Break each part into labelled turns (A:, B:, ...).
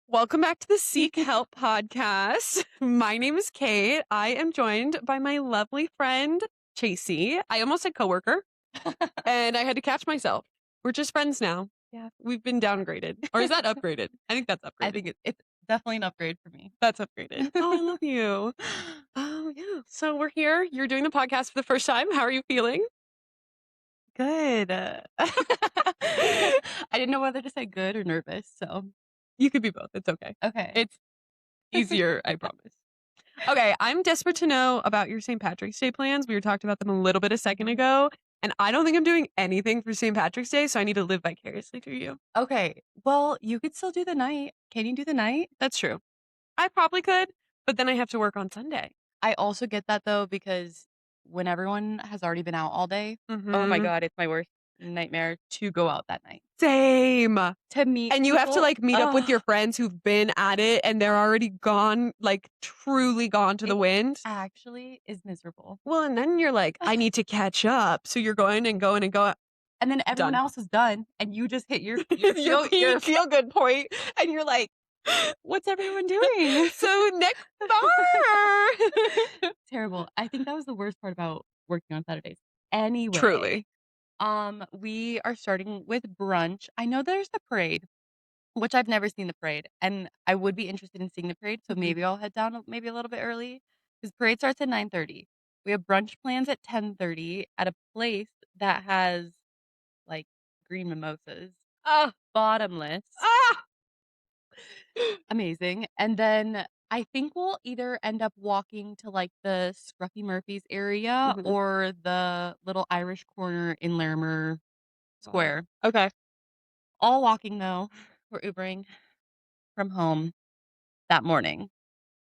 A: Welcome back to the Seek Help podcast. My name is Kate. I am joined by my lovely friend, Chasey. I almost said coworker, and I had to catch myself. We're just friends now.
B: Yeah.
A: We've been downgraded. Or is that upgraded? I think that's
B: I
A: upgraded.
B: think it's definitely an upgrade for me.
A: That's upgraded. Oh, I love you. Oh, yeah. So we're here. You're doing the podcast for the first time. How are you feeling?
B: Good. I didn't know whether to say good or nervous, so
A: You could be both. It's okay.
B: okay.
A: It's easier, I promise. Okay, I'm desperate to know about your St. Patrick's Day plans. We were talking about them a little bit a second ago, and I don't think I'm doing anything for St. Patrick's Day, so I need to live vicariously through you.
B: Okay. Well, you could still do the night. Can you do the night?
A: That's true. I probably could, but then I have to work on Sunday.
B: I also get that though, because when everyone has already been out all day, oh my
A: Mhm.
B: God, it's my worst nightmare to go out that night.
A: Same.
B: To meet
A: And you have to
B: people,
A: meet up with your friends who've been at it and they're already gone, truly gone to the
B: it
A: wind.
B: actually is miserable.
A: Well, and then you're like, I need to catch up. So you're going and going and going.
B: And then everyone
A: Done.
B: else is done, and you just hit your
A: Your feel good point, and you're like,
B: what's everyone doing?
A: so next bar.
B: Terrible. I think that was the worst part about working on Saturdays. Anyway,
A: Truly.
B: we are starting with brunch. I know there's the parade, which I've never seen the parade, and I would be interested in seeing the parade, so
A: Mhm.
B: maybe I'll head down maybe a little bit early because parade starts at 9:30. We have brunch plans at 10:30 at a place that has like green mimosas,
A: Ah,
B: bottomless.
A: ah.
B: Amazing. And then I think we'll either end up walking to like the Scruffy Murphy's area
A: Mhm.
B: or the little Irish corner in Larimer Square.
A: Okay.
B: All walking though. We're Ubering from home that morning.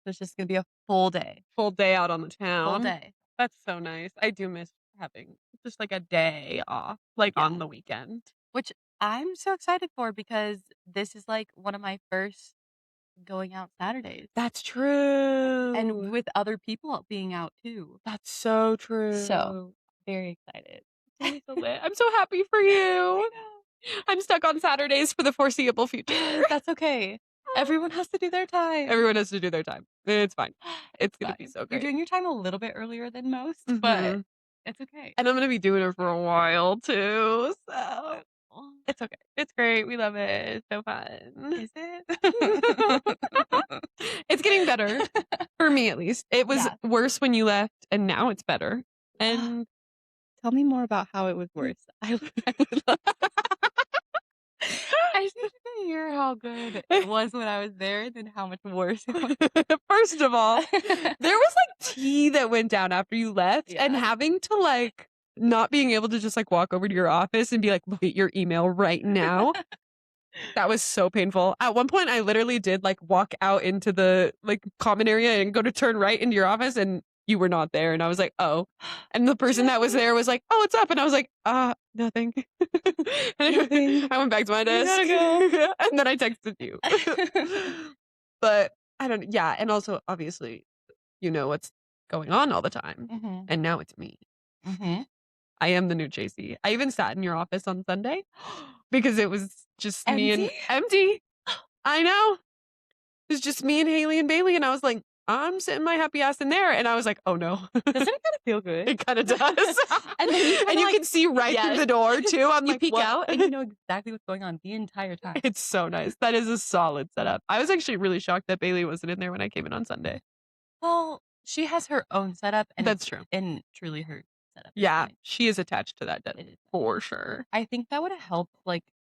B: So it's just gonna be a full day.
A: Full day out on the
B: Full
A: town.
B: day.
A: That's so nice. I do miss having just a day off,
B: Yeah.
A: on the weekend.
B: Which I'm so excited for because this is like one of my first going out Saturdays.
A: That's true.
B: And with other people being out too.
A: That's so true.
B: So very excited.
A: I'm so lit. I'm so happy for you. I'm stuck on Saturdays for the foreseeable future.
B: That's okay. Everyone has to do their time.
A: Everyone has to do their time. It's fine. It's gonna be
B: fine.
A: so
B: You're
A: great.
B: doing your time a little bit earlier than most, but
A: Mhm.
B: it's okay.
A: And I'm gonna be doing it for a while too, so it's okay. It's great. We love it. It's so fun.
B: Is it?
A: It's getting better for me, at least. It was
B: Yeah.
A: worse when you left, and now it's better. And
B: Tell me more about how it was worse. I would love I just need to hear how good it was when I was there, then how much worse it was.
A: First of all, there was tea that went down after you left, and
B: Yeah.
A: having to not being able to just walk over to your office and be like, look at your email right now. That was so painful. At one point, I literally did walk out into the common area and go to turn right into your office, and you were not there. And I was like, oh. And the person that was there was like, oh, what's up? And I was like, nothing. And
B: Nothing.
A: I went back to my desk.
B: gotta go.
A: And then I texted you. But I don't, yeah. And also, obviously, you know what's going on all the time.
B: Mhm.
A: And now it's me.
B: Mhm.
A: I am the new Chasey. I even sat in your office on Sunday because it was just me and empty. I know. It was just me and Haley and Bailey. And I was like, I'm sitting my happy ass in there. And I was like, oh no.
B: Doesn't it kind of feel good?
A: It kind of does.
B: And then you
A: and you can see right through the door too. I'm
B: you
A: like,
B: peek
A: what?
B: out and you know exactly what's going on the entire time.
A: It's so nice. That is a solid setup. I was actually really shocked that Bailey wasn't in there when I came in on Sunday.
B: Well, she has her own setup, and
A: That's true.
B: And truly her setup.
A: Yeah, she is attached to that desk
B: It is.
A: for sure.
B: I think that would have helped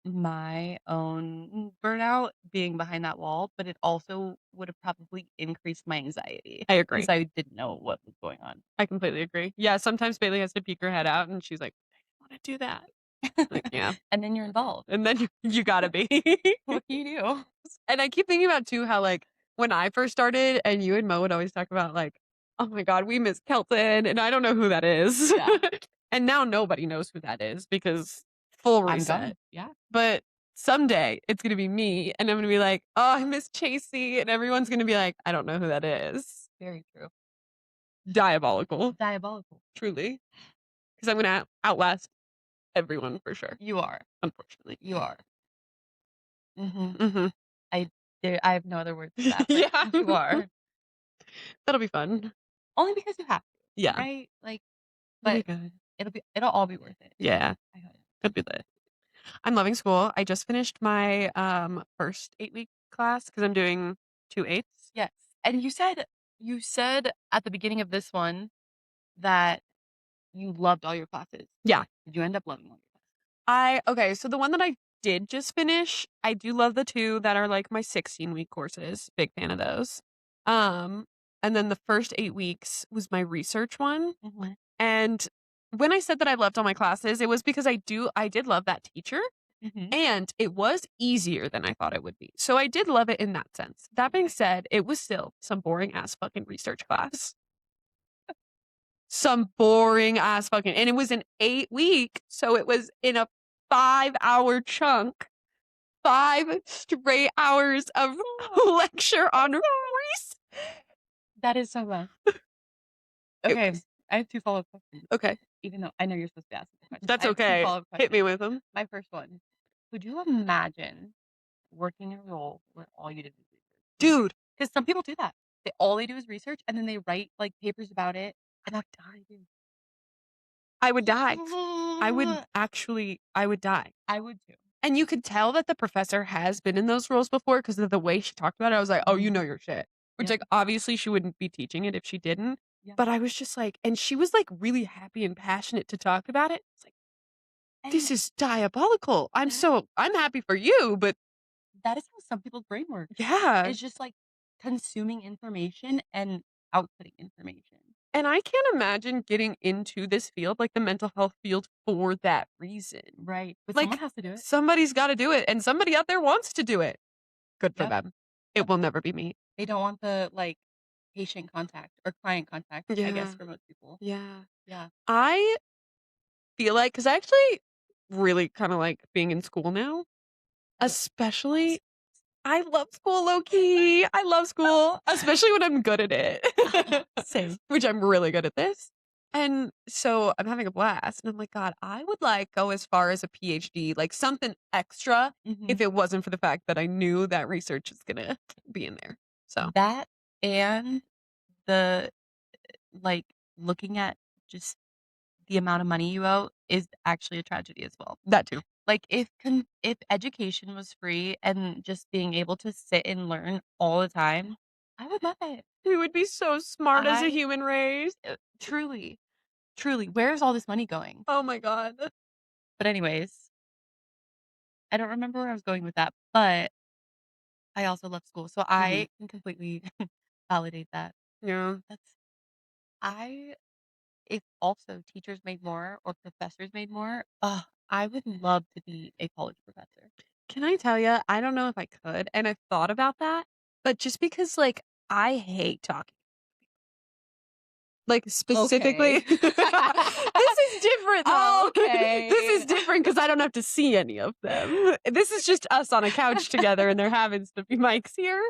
B: my own burnout being behind that wall, but it also would have probably increased my anxiety.
A: I agree.
B: Because I didn't know what was going on.
A: I completely agree. Yeah, sometimes Bailey has to peek her head out and she's like, I want to do that. Yeah.
B: And then you're involved.
A: And then you gotta be.
B: What do you do?
A: And I keep thinking about too how when I first started and you and Mo would always talk about oh my God, we miss Kelton and I don't know who that is.
B: Yeah.
A: And now nobody knows who that is because full reset.
B: I'm done. Yeah.
A: But someday it's gonna be me and I'm gonna be like, oh, I miss Chasey, and everyone's gonna be like, I don't know who that is.
B: Very true.
A: Diabolical.
B: Diabolical.
A: Truly. Because I'm gonna outlast everyone for sure.
B: You are.
A: Unfortunately.
B: You are. Mm-hmm.
A: Mm-hmm.
B: I have no other words for that, but
A: Yeah.
B: you are.
A: That'll be fun.
B: Only because you have to,
A: Yeah.
B: right? Like,
A: It'll be
B: but
A: good.
B: it'll all be worth it.
A: Yeah.
B: I hope.
A: It'll be lit. I'm loving school. I just finished my first 8-week class because I'm doing 2/8.
B: Yes. And you said at the beginning of this one that you loved all your classes.
A: Yeah.
B: Did you end up loving all your classes?
A: Okay, so the one that I did just finish, I do love the two that are like my 16-week courses. Big fan of those. Um, and then the first 8 weeks was my research one.
B: Mhm.
A: And when I said that I loved all my classes, it was because I did love that teacher.
B: Mhm.
A: And it was easier than I thought it would be. So I did love it in that sense. That being said, it was still some boring ass fucking research class. Some boring ass fucking, and it was an 8 week. So it was in a 5 hour chunk, 5 straight hours of lecture on research.
B: That is so much.
A: It
B: Okay,
A: was
B: I have 2 follow-up questions,
A: okay.
B: even though I know you're supposed to be asking the question.
A: That's
B: I have 2
A: okay.
B: follow-up
A: Hit me
B: questions.
A: with them.
B: My first one, could you imagine working a role where all you did was research?
A: Dude,
B: Because some people do that. All they do is research, and then they write, like, papers about it, and that's all they do.
A: I would die. I would die.
B: I would too.
A: And you could tell that the professor has been in those roles before because of the way she talked about it. I was like, "Oh, you
B: Mhm.
A: know your shit." Which,
B: Yep.
A: like, obviously she wouldn't be teaching it if she didn't.
B: Yeah.
A: But I was just like, and she was like really happy and passionate to talk about it. It's like,
B: And
A: this is diabolical.
B: that
A: I'm happy for you, but
B: that is how some people's brain works.
A: yeah.
B: It's just, like, consuming information and outputting information.
A: And I can't imagine getting into this field, like the mental health field, for that reason.
B: Right. But someone
A: Like,
B: has to do it.
A: somebody's got to do it, and somebody out there wants to do it. Good for
B: Yep.
A: them. It
B: Yep.
A: will never be me.
B: They don't want the, like, patient contact or client contact, I guess,
A: Yeah.
B: for most people.
A: Yeah.
B: Yeah.
A: I feel like, because I actually really kind of like being in school now, especially. I love school, low key. I love school, especially when I'm good at it,
B: Same.
A: which I'm really good at this. And so I'm having a blast. And I'm like, God, I would like go as far as a PhD, like something extra,
B: Mhm.
A: if it wasn't for the fact that I knew that research is going to be in there. So
B: That and the, like, looking at just the amount of money you owe is actually a tragedy as well.
A: that too.
B: Like, if education was free and just being able to sit and learn all the time, I would love it.
A: We would be so smart as a
B: I
A: human race.
B: truly, truly, where's all this money going?
A: Oh my God.
B: But anyways, I don't remember where I was going with that, but I also love school, so
A: Mhm.
B: I can completely validate that.
A: Yeah.
B: That's I if also teachers made more or professors made more, I would love to be a college professor.
A: Can I tell you? I don't know if I could. And I've thought about that, but just because, like, I hate talking. Like, specifically
B: Okay.
A: this is different, though. This is
B: Okay.
A: different because I don't have to see any of them. This is just us on a couch together, and there happens to be mics here.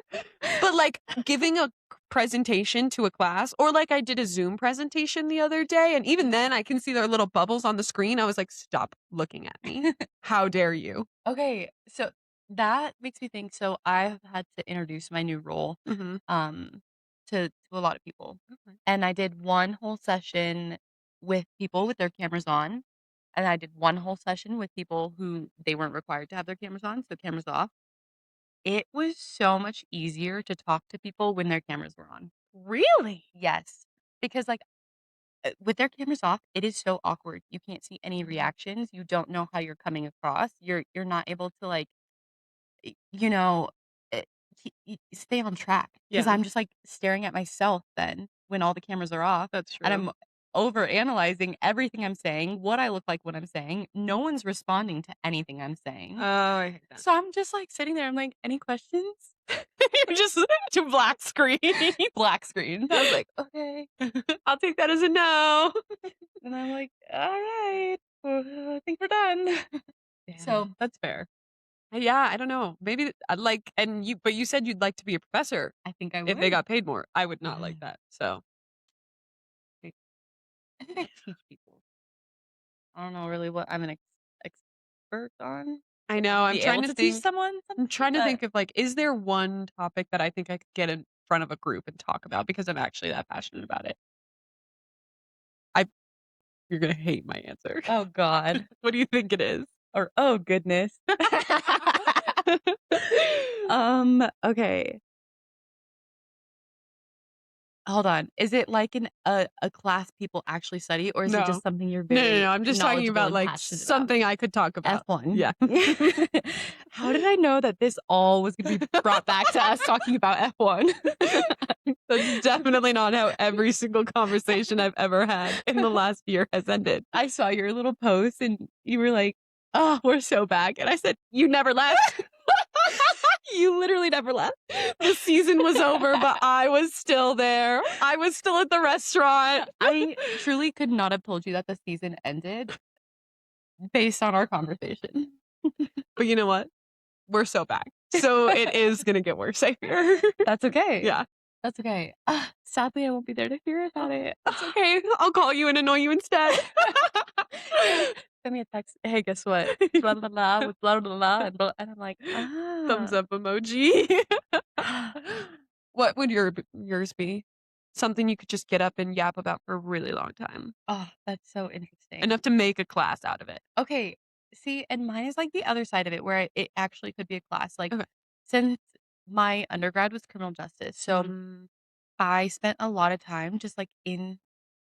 A: But, like, giving a presentation to a class, or, like, I did a Zoom presentation the other day, and even then, I can see their little bubbles on the screen. I was like, "Stop looking at me. How dare you?"
B: Okay, so that makes me think so I've had to introduce my new role,
A: Mhm.
B: um, to a lot of people,
A: Okay.
B: and I did one whole session with people with their cameras on, and I did one whole session with people who they weren't required to have their cameras on, so cameras off. It was so much easier to talk to people when their cameras were on.
A: Really?
B: Yes, because, like, with their cameras off, it is so awkward. You can't see any
A: Mhm.
B: reactions, you don't know how you're coming across, you're not able to, like, you know, eh, stay on track because 'cause
A: Yeah,
B: I'm just, like, staring at myself then when all the cameras are off,
A: that's
B: and
A: true.
B: I'm overanalyzing everything I'm saying, what I look like when I'm saying. No one's responding to anything I'm
A: Oh,
B: saying.
A: I hate that.
B: So I'm just, like, sitting there, I'm like, "Any questions?"
A: You're just to black screen.
B: Black screen. I was like, "Okay."
A: I'll take that as a no.
B: And I'm like, "Alright, well, I think we're done."
A: Yeah,
B: So,
A: that's fair. Yeah, I don't know. Maybe like, and but you said you'd like to be a professor
B: I think I
A: if they
B: would.
A: got paid more. I would not like that. So,
B: I think I teach people. I don't know really what I'm an expert on.
A: I know,
B: Be able to teach someone
A: I'm
B: something,
A: trying to
B: but
A: think of, like, is there one topic that I think I could get in front of a group and talk about because I'm actually that passionate about it? I You're gonna hate my answer.
B: oh god.
A: What do you think it is?
B: Or, oh goodness. Okay. Hold on. Is it like a class people actually study, or is it
A: No.
B: just something you're
A: No, no,
B: very
A: no, I'm just talking
B: knowledgeable
A: about,
B: and
A: like,
B: passionate about?
A: something I could talk about.
B: F1.
A: Yeah.
B: How did I know that this all was gonna be brought back to us talking about F1?
A: That's definitely not how every single conversation I've ever had in the last year has ended.
B: I saw your little post and you were like, "Oh, we're so back." And I said, "You never left." You literally never left.
A: The season was over, but I was still there. I was still at the restaurant.
B: I truly could not have told you that the season ended based on our conversation.
A: But you know what? We're so back. So it is gonna get worse, I fear.
B: That's okay.
A: Yeah.
B: That's okay. Sadly, I won't be there to hear about it.
A: It's okay. I'll call you and annoy you instead.
B: Send me a text. Hey, guess what? Blah blah blah with blah blah blah and I'm like,
A: Thumbs
B: ah.
A: up emoji. What would yours be? Something you could just get up and yap about for a really long time.
B: Oh, that's so interesting.
A: Enough to make a class out of it.
B: Okay, see, and mine is like the other side of it where it actually could be a class. Like,
A: Okay.
B: since my undergrad was criminal justice, so
A: Mm,
B: I spent a lot of time just like in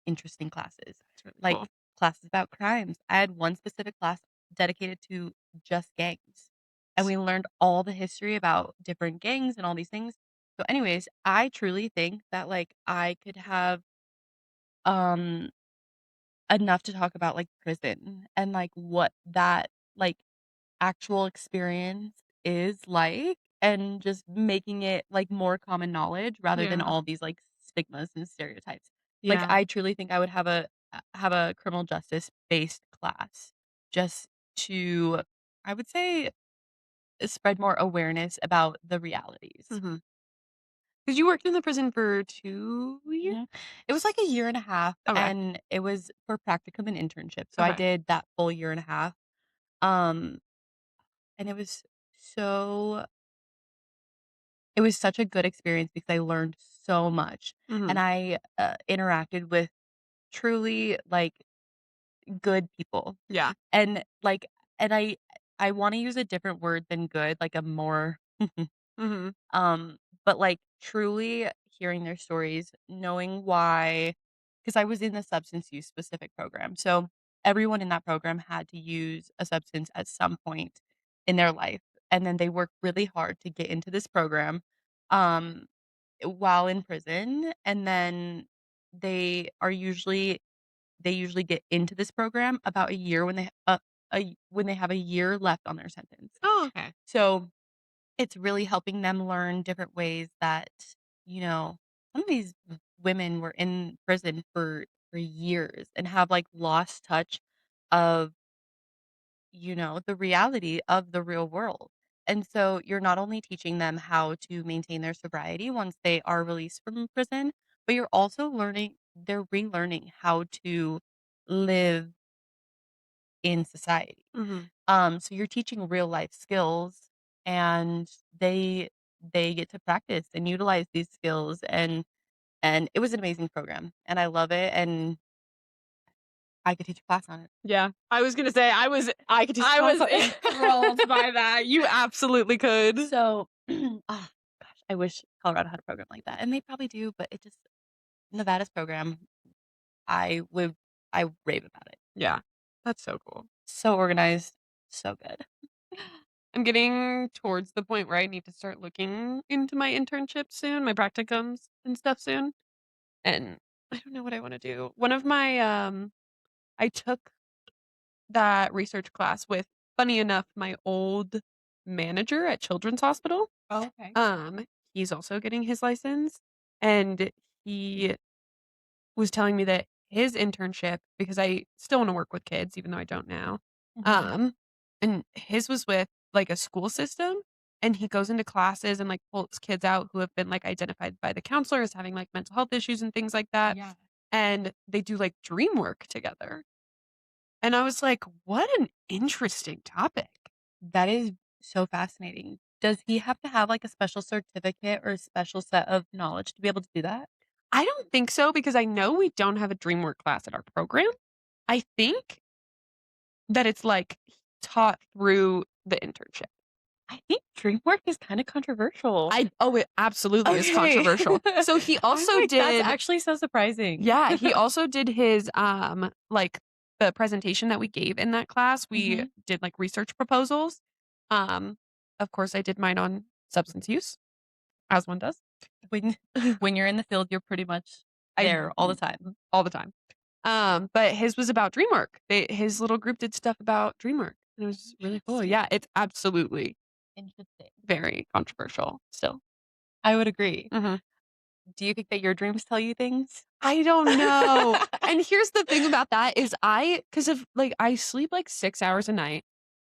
B: interesting classes,
A: that's really
B: like
A: cool.
B: classes about crimes. I had one specific class dedicated to just gangs. And we learned all the history about different gangs and all these things. So anyways, I truly think that like I could have um enough to talk about like prison and like what that like actual experience is like and just making it like more common knowledge rather than
A: Yeah.
B: all these like stigmas and stereotypes. Like
A: Yeah.
B: I truly think I would have a criminal justice based class just to I would say spread more awareness about the realities.
A: Mhm. 'Cause you worked in the prison for 2 years?
B: Mhm. It was like a year and a half
A: Okay.
B: and it was for practicum and internship. So I
A: Okay.
B: did that full year and a half. Um and so it was such a good experience because I learned so much, and
A: Mhm.
B: I, interacted with truly, like, good people,
A: Yeah.
B: and, like and I wanna use a different word than good, like, a more
A: Mhm.
B: um, but, like, truly hearing their stories, knowing why, because I was in the substance use specific program, so everyone in that program had to use a substance at some point in their life, and then they work really hard to get into this program, um, while in prison, and then they are usually they usually get into this program about a year when when they have a year left on their sentence.
A: Oh, okay.
B: So it's really helping them learn different ways that, you know, some of these women were in prison for years and have, like, lost touch of, the reality of the real world. And so you're not only teaching them how to maintain their sobriety once they are released from prison, but you're also they're relearning how to live in society.
A: Mhm.
B: So you're teaching real life skills and they get to practice and utilize these skills and it was an amazing program and I love it and I could teach a class on it.
A: Yeah. I was gonna say
B: I could teach a
A: I
B: class
A: was
B: on it.
A: enthralled by that. You absolutely could.
B: So, oh gosh, I wish Colorado had a program like that. And they probably do, but it just Nevada's program, I would I rave about it.
A: Yeah. That's so cool.
B: So organized, so good.
A: I'm getting towards the point where I need to start looking into my internships soon, my practicums and stuff soon, and I don't know what I wanna do. One of my, I took that research class with, funny enough, my old manager at Children's Hospital.
B: Oh, okay.
A: He's also getting his license, and he was telling me that his internship, because I still wanna work with kids even though I don't now,
B: Mhm.
A: um, and his was with, like, a school system, and he goes into classes and, like, pulls kids out who have been, like, identified by the counselor as having, like, mental health issues and things like that,
B: Yeah.
A: and they do, like, dream work together, and I was like, "What an interesting topic."
B: That is so fascinating. Does he have to have, like, a special certificate or a special set of knowledge to be able to do that?
A: I don't think so because I know we don't have a dream work class at our program. I think that it's, like, taught through the internship.
B: I think dream work is kinda controversial.
A: It absolutely is
B: Okay.
A: controversial. So he
B: I'm
A: also
B: like, that's
A: did
B: actually so surprising.
A: yeah, he also did his, like, the presentation that we gave in that class, we
B: Mhm.
A: did, like, research proposals. Um, of course, I did mine on substance use, as one does.
B: When when you're in the field, you're pretty much
A: I
B: there all the time.
A: all the time. But his was about dream work. His little group did stuff about dream work. It was really cool.
B: Interesting.
A: Yeah, it's absolutely
B: Interesting.
A: very controversial still.
B: I would agree.
A: Mhm.
B: Do you think that your dreams tell you things?
A: I don't know. And here's the thing about that is because of like, I sleep like 6 hours a night,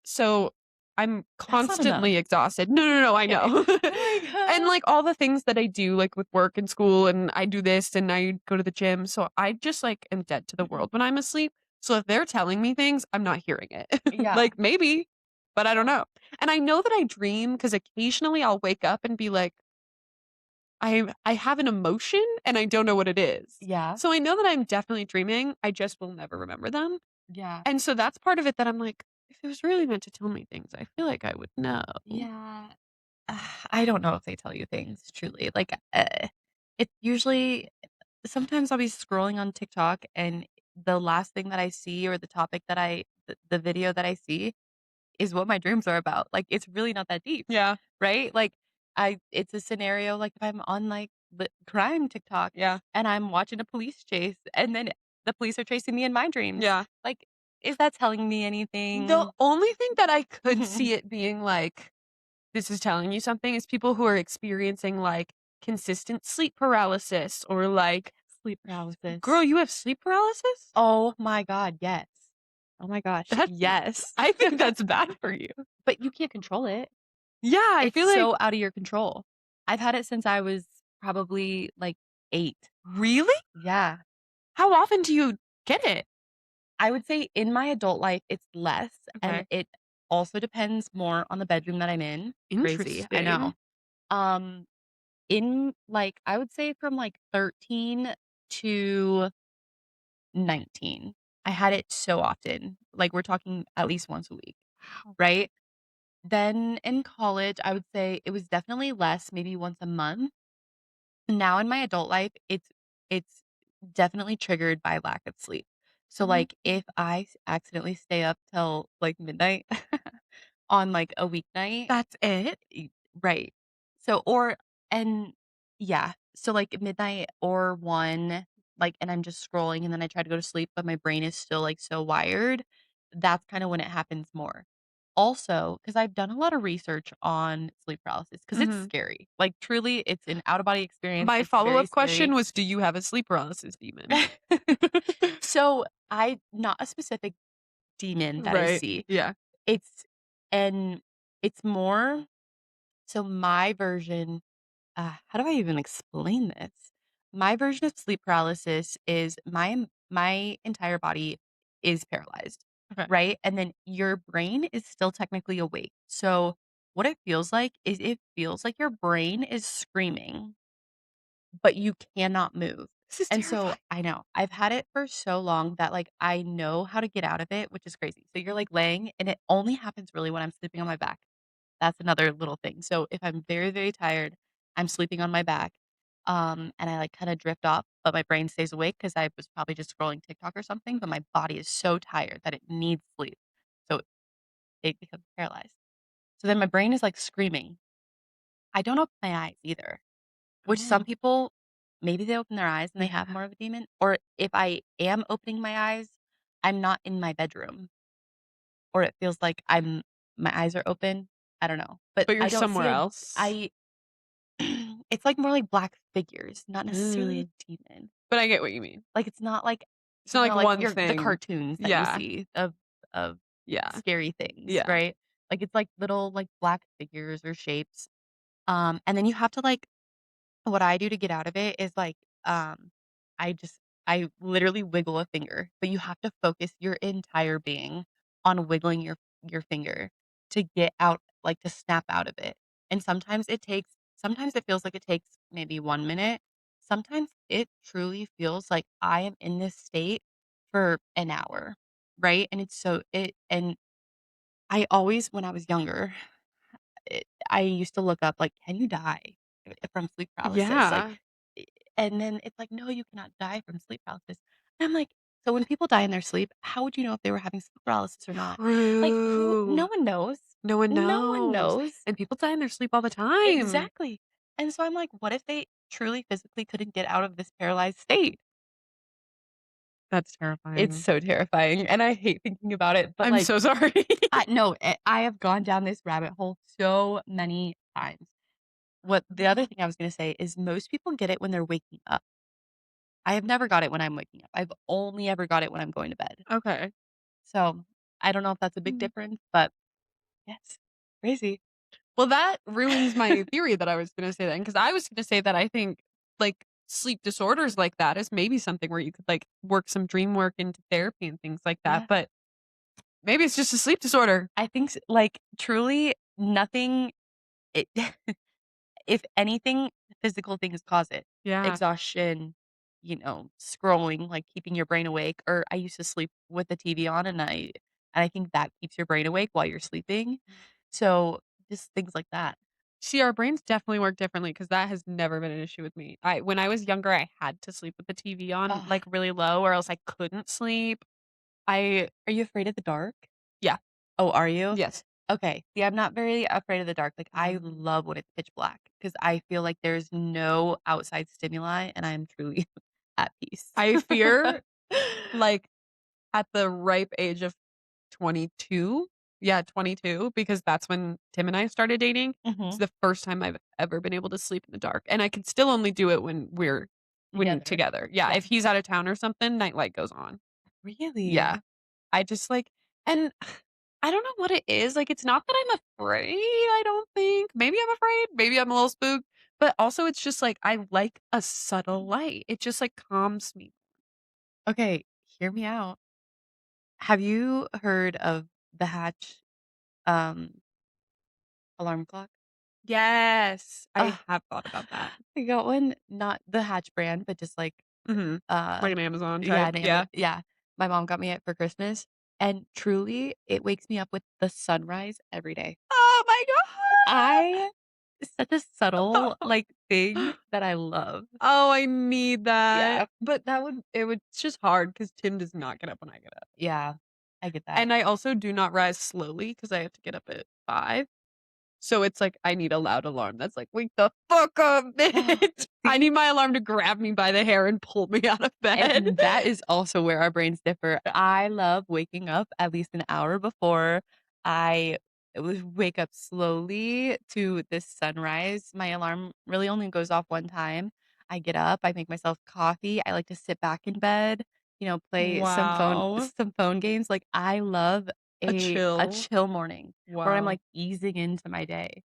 A: so I'm
B: That's not enough.
A: constantly exhausted. No, no, no, I
B: Okay.
A: know.
B: Oh my
A: And,
B: god.
A: like, all the things that I do, like, with work and school, and I do this, and I go to the gym, so I just, like, am dead to the
B: Mhm.
A: world when I'm asleep. So if they're telling me things, I'm not hearing it.
B: Yeah.
A: Like, maybe, but I don't know. And I know that I dream because occasionally I'll wake up and be like, I have an emotion and I don't know what it is.
B: Yeah.
A: So I know that I'm definitely dreaming, I just will never remember them.
B: Yeah.
A: And so that's part of it that I'm like, if it was really meant to tell me things, I feel like I would know.
B: Yeah. I don't know if they tell you things truly. Like, it's usually sometimes I'll be scrolling on TikTok and the last thing that I see or the topic that the video that I see is what my dreams are about. Like, it's really not that deep,
A: Yeah,
B: right? Like, it's a scenario like if I'm on like the crime TikTok
A: yeah,
B: and I'm watching a police chase and then the police are chasing me in my dreams.
A: yeah.
B: Like, is that telling me
A: The
B: anything?
A: only thing that I could see it being like, this is telling you something is people who are experiencing, like, consistent sleep paralysis or, like,
B: Sleep paralysis.
A: "Girl, you have sleep paralysis?"
B: Oh my god, yes. Oh my gosh,
A: That's
B: yes.
A: I think that's bad for you.
B: But you can't control it.
A: Yeah, I
B: It's
A: feel like
B: so out of your control. I've had it since I was probably, like, 8.
A: really?
B: Yeah.
A: How often do you get it?
B: I would say in my adult life, it's less, and
A: Okay.
B: it also depends more on the bedroom that I'm in. Crazy, I know.
A: Interesting.
B: Um, in, like, I would say from, like, 13 to 19, I had it so often. Like, we're talking at least once a week,
A: Wow.
B: right? Then in college, I would say it was definitely less, maybe once a month. Now in my adult life, it's definitely triggered by lack of sleep. So,
A: Mhm.
B: like, if I accidentally stay up till, like, midnight on, like, a weeknight.
A: That's it?
B: Y Right. So or and yeah. So, like, midnight or 1, like, and I'm just scrolling, and then I try to go to sleep, but my brain is still, like, so wired, that's kinda when it happens more. Also, because 'cause I've done a lot of research on sleep paralysis, because it's
A: Mhm.
B: scary. Like, truly, it's an out of body experience,
A: My
B: it's very
A: follow-up question
B: scary.
A: was, do you have a sleep paralysis demon?
B: So, I not a specific demon that I
A: Right.
B: see.
A: Yeah.
B: It's and it's more so my version. How do I even explain this? My version of sleep paralysis is my entire body is paralyzed,
A: Okay.
B: right? And then your brain is still technically awake. So what it feels like is it feels like your brain is screaming, but you cannot move.
A: This is
B: And so
A: terrifying.
B: I know I've had it for so long that like I know how to get out of it, which is crazy. So you're like laying and it only happens really when I'm sleeping on my back. That's another little thing. So if I'm very, very tired, I'm sleeping on my back, and I, like, kinda drift off, but my brain stays awake because I was probably just scrolling TikTok or something, but my body is so tired that it needs sleep. So it becomes paralyzed. So then my brain is, like, screaming. I don't open my eyes either, which some
A: Oh,
B: people, maybe they open their eyes and they have
A: yeah.
B: more of a demon, or if I am opening my eyes, I'm not in my bedroom, or it feels like my eyes are open. I don't know, but
A: But you're
B: I don't see
A: somewhere
B: a
A: else.
B: I it's like more like black figures, not necessarily
A: Mm.
B: a demon.
A: But I get what you mean.
B: Like, it's not like,
A: It's not like
B: like
A: one
B: the
A: thing.
B: cartoons that you
A: Yeah.
B: see of
A: Yeah.
B: scary things,
A: Yeah.
B: right? Like, it's like little, like, black figures or shapes. And then you have to, like what I do to get out of it is, like, um, I literally wiggle a finger, but you have to focus your entire being on wiggling your finger to get out, like, to snap out of it. And sometimes it feels like it takes maybe 1 minute. Sometimes it truly feels like I am in this state for an hour, right? And it's so it and I always when I was younger, I used to look up, like, "Can you die from sleep paralysis?" Like,
A: Yeah.
B: eh, and then it's like, "No, you cannot die from sleep paralysis." And I'm like, "So when people die in their sleep, how would you know if they were having sleep paralysis or not?" Like, who no
A: True.
B: one knows.
A: No one
B: No one
A: knows.
B: knows.
A: And people die in their sleep all the time.
B: Exactly. And so I'm like, "What if they truly physically couldn't get out of this paralyzed state?"
A: That's
B: It's
A: terrifying.
B: so terrifying, and I hate thinking about it, but,
A: I'm
B: like,
A: so sorry.
B: I have gone down this rabbit hole so many times. What the other thing I was gonna say is most people get it when they're waking up. I have never got it when I'm waking up. I've only ever got it when I'm going to bed.
A: Okay.
B: So, I don't know if that's a big
A: Mm.
B: difference, but yes, crazy.
A: Well, that ruins my theory that I was gonna say then, because I was gonna say that I think, like, sleep disorders like that is maybe something where you could, like, work some dream work into therapy and things like that,
B: Yeah.
A: but maybe it's just a sleep disorder.
B: I think like, truly nothing it if anything, physical things cause it.
A: Yeah.
B: Exhaustion, scrolling, like, keeping your brain awake, or I used to sleep with the TV on, and I think that keeps your brain awake while you're sleeping. So, just things like that.
A: See, our brains definitely work differently because that has never been an issue with me. I when I was younger, I had to sleep with the TV on,
B: Ugh.
A: like, really low or else I couldn't sleep. I
B: Are you afraid of the dark?
A: Yeah.
B: Oh, are you?
A: Yes.
B: Okay. See, I'm not very afraid of the dark. Like, I love when it's pitch black because I feel like there's no outside stimuli and I'm truly at peace.
A: I fear, like, at the ripe age of 22. Yeah, 22, because that's when Tim and I started dating. It's
B: Mhm.
A: the first time I've ever been able to sleep in the dark, and I can still only do it when we're
B: Together.
A: together. Yeah,
B: Yeah.
A: if he's out of town or something, nightlight goes on.
B: Really?
A: Yeah. I just, like and I don't know what it is, like, it's not that I'm afraid, I don't think. Maybe I'm afraid, maybe I'm a little spooked, but also it's just, like, I like a subtle light. It just, like, calms me.
B: Okay, hear me out. Have you heard of the Hatch, um, alarm clock?
A: Yes. I
B: Ugh,
A: have thought about that.
B: I got one, not the Hatch brand, but just like,
A: Mhm.
B: uh
A: Like an Amazon
B: yeah,
A: type,
B: an Amazon
A: yeah.
B: yeah. My mom got me it for Christmas, and truly, it wakes me up with the sunrise every day.
A: Oh my
B: I such a subtle,
A: god!
B: like, thing that I love.
A: Oh, I need that.
B: Yeah.
A: But it's just hard because Tim does not get up when I get up.
B: Yeah. I get that.
A: And I also do not rise slowly because I have to get up at 5. So it's like I need a loud alarm that's like, "Wake the fuck up, bitch." I
B: See?
A: need my alarm to grab me by the hair and pull me out of bed.
B: And that is also where our brains differ. I love waking up at least an hour before I would wake up slowly to this sunrise. My alarm really only goes off one time. I get up, I make myself coffee. I like to sit back in bed, play
A: Wow.
B: some phone games. Like I love
A: A
B: a
A: chill.
B: chill morning where I'm
A: Wow.
B: like easing into my day.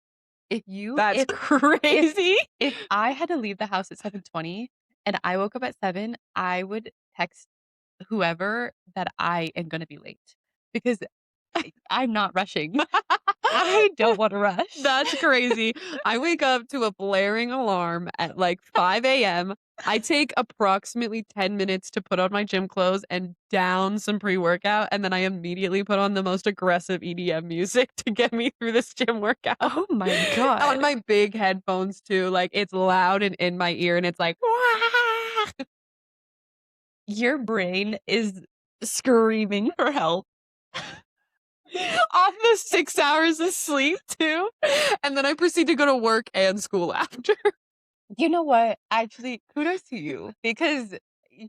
B: If you
A: That's
B: if
A: crazy.
B: if I had to leave the house at 7:20 and I woke up at 7, I would text whoever that I am gonna be late because I'm not rushing. I don't wanna rush.
A: That's crazy. I wake up to a blaring alarm at like 5 AM. I take approximately 10 minutes to put on my gym clothes and down some pre-workout, and then I immediately put on the most aggressive EDM music to get me through this gym workout.
B: Oh my
A: On
B: god.
A: my big headphones too, like, it's loud and in my ear, and it's like, "Wah!"
B: Your brain is screaming for help.
A: off the 6 hours of sleep too, and then I proceed to go to work and school after.
B: You know what? Actually, kudos to you because